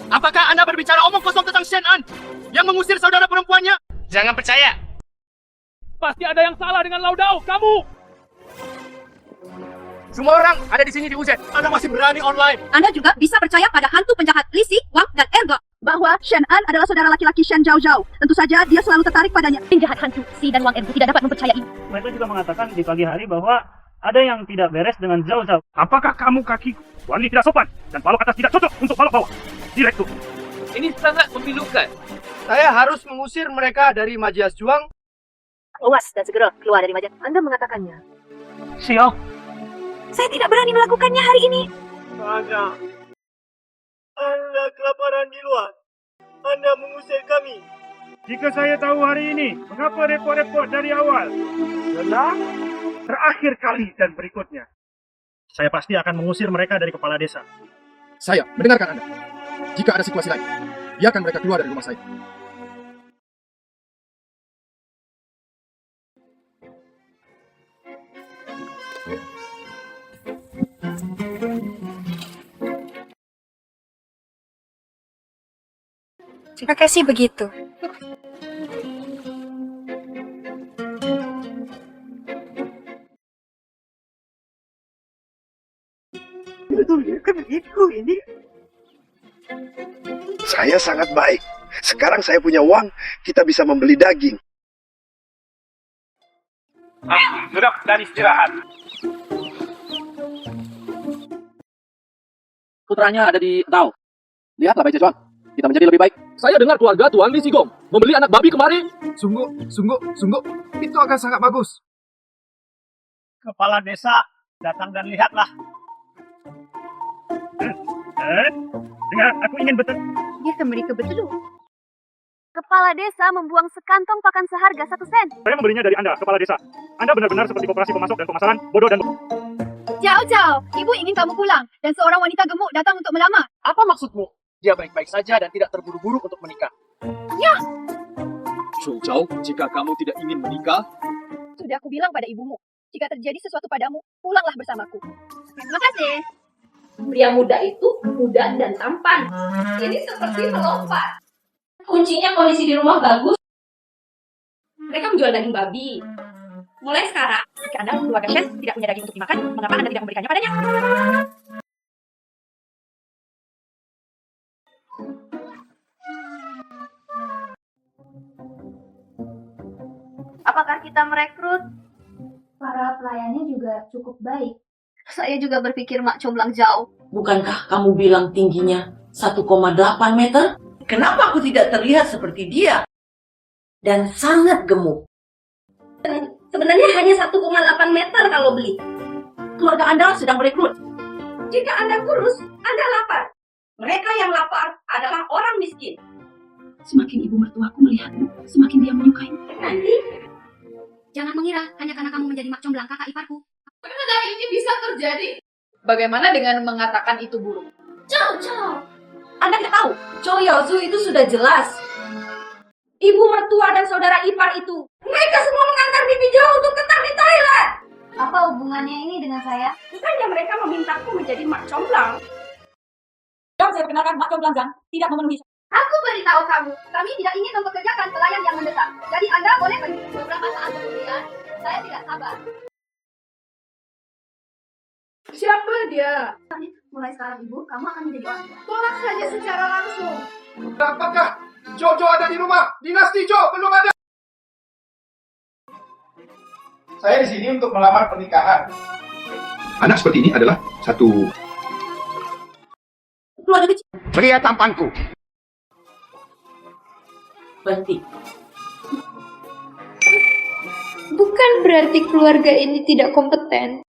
Apakah Anda berbicara omong kosong tentang Shen An yang mengusir saudara perempuannya? Jangan percaya. Pasti ada yang salah dengan Lao Dao, kamu. Semua orang ada di sini diusir. Anda masih berani online. Anda juga bisa percaya pada hantu penjahat Li Si, Wang, dan Ergo. Bahwa Shen An adalah saudara laki-laki Shen Zhao Zhao. Tentu saja dia selalu tertarik padanya. Penjahat hantu Si dan Wang Ergu tidak dapat mempercayai. Mereka juga mengatakan di pagi hari bahwa ada yang tidak beres dengan Zhao Zhao. Apakah kamu kakiku? Wali tidak sopan dan balok atas tidak cocok untuk balok bawah. Direktur. Ini sangat memilukan. Saya harus mengusir mereka dari Majias Juang. Awas dan segera keluar dari maja. Anda mengatakannya. Xiao. Saya tidak berani melakukannya hari ini. Karena Anda kelaparan di luar. Anda mengusir kami. Jika saya tahu hari ini, mengapa repot-repot dari awal? Karena terakhir kali dan berikutnya. Saya pasti akan mengusir mereka dari kepala desa. Saya mendengarkan Anda. Jika ada situasi lain, biarkan mereka keluar dari rumah saya. Terima kasih begitu. Saya sangat baik. Sekarang saya punya uang, kita bisa membeli daging. Duduk dan istirahat. Putranya ada di Dao. Lihatlah Bai Zhejuang, kita menjadi lebih baik. Saya dengar keluarga Tuan Li Sigong membeli anak babi kemarin. Sungguh. Itu akan sangat bagus. Kepala desa, datang dan lihatlah. Dengar, aku ingin betul. Biarkan mereka berteduh. Kepala desa membuang sekantong pakan seharga 1 sen. Saya membelinya dari Anda, kepala desa. Anda benar-benar seperti koperasi pemasok dan pemasaran, bodoh dan... Zhao Zhao, ibu ingin kamu pulang dan seorang wanita gemuk datang untuk melamar. Apa maksudmu? Dia baik-baik saja dan tidak terburu-buru untuk menikah. Ya. Zhou, jika kamu tidak ingin menikah, Sudah aku bilang pada ibumu, jika terjadi sesuatu padamu, pulanglah bersamaku. Terima kasih. Pria muda itu muda dan tampan. Ini seperti melompat. Kuncinya kondisi di rumah bagus. Mereka menjual daging babi. Mulai sekarang, jika Anda keluarga Shen tidak punya daging untuk dimakan, mengapa Anda tidak memberikannya padanya? Apakah kita merekrut? Para pelayannya juga cukup baik. Saya juga berpikir Mak Comblang jauh. Bukankah kamu bilang tingginya 1,8 meter? Kenapa aku tidak terlihat seperti dia? Dan sangat gemuk. Sebenarnya hanya 1,8 meter kalau beli. Keluarga Anda sedang merekrut. Jika Anda kurus, Anda lapar. Mereka yang lapar adalah orang miskin. Semakin ibu mertuaku melihatmu, semakin dia menyukaimu. Nanti, Jangan mengira hanya karena kamu menjadi mak comblang kakak iparku. bagaimana ini bisa terjadi? Bagaimana dengan mengatakan itu buruk? Cao. Anda tidak tahu, Zhou Yaozu itu sudah jelas. Ibu mertua dan saudara ipar itu, mereka semua mengantar bibi Zhou untuk tetap di Thailand. Apa hubungannya ini dengan saya? Bukannya mereka memintaku menjadi mak comblang. Yang saya perkenalkan mak comblang Zhang tidak memenuhi. Aku beritahu kamu, kami tidak ingin mempekerjakan pelayan yang mendesak. Jadi Anda boleh pergi. Beberapa saat kemudian, saya tidak sabar. Siapa dia? Mulai sekarang ibu, kamu akan menjadi orang tua. Tolak saja secara langsung. Apakah Jojo ada di rumah? Dinasti Jo belum ada. Saya di sini untuk melamar pernikahan. Anak seperti ini adalah satu Keluarga kecil. Pria tampanku. Berhenti. Bukan berarti keluarga ini tidak kompeten.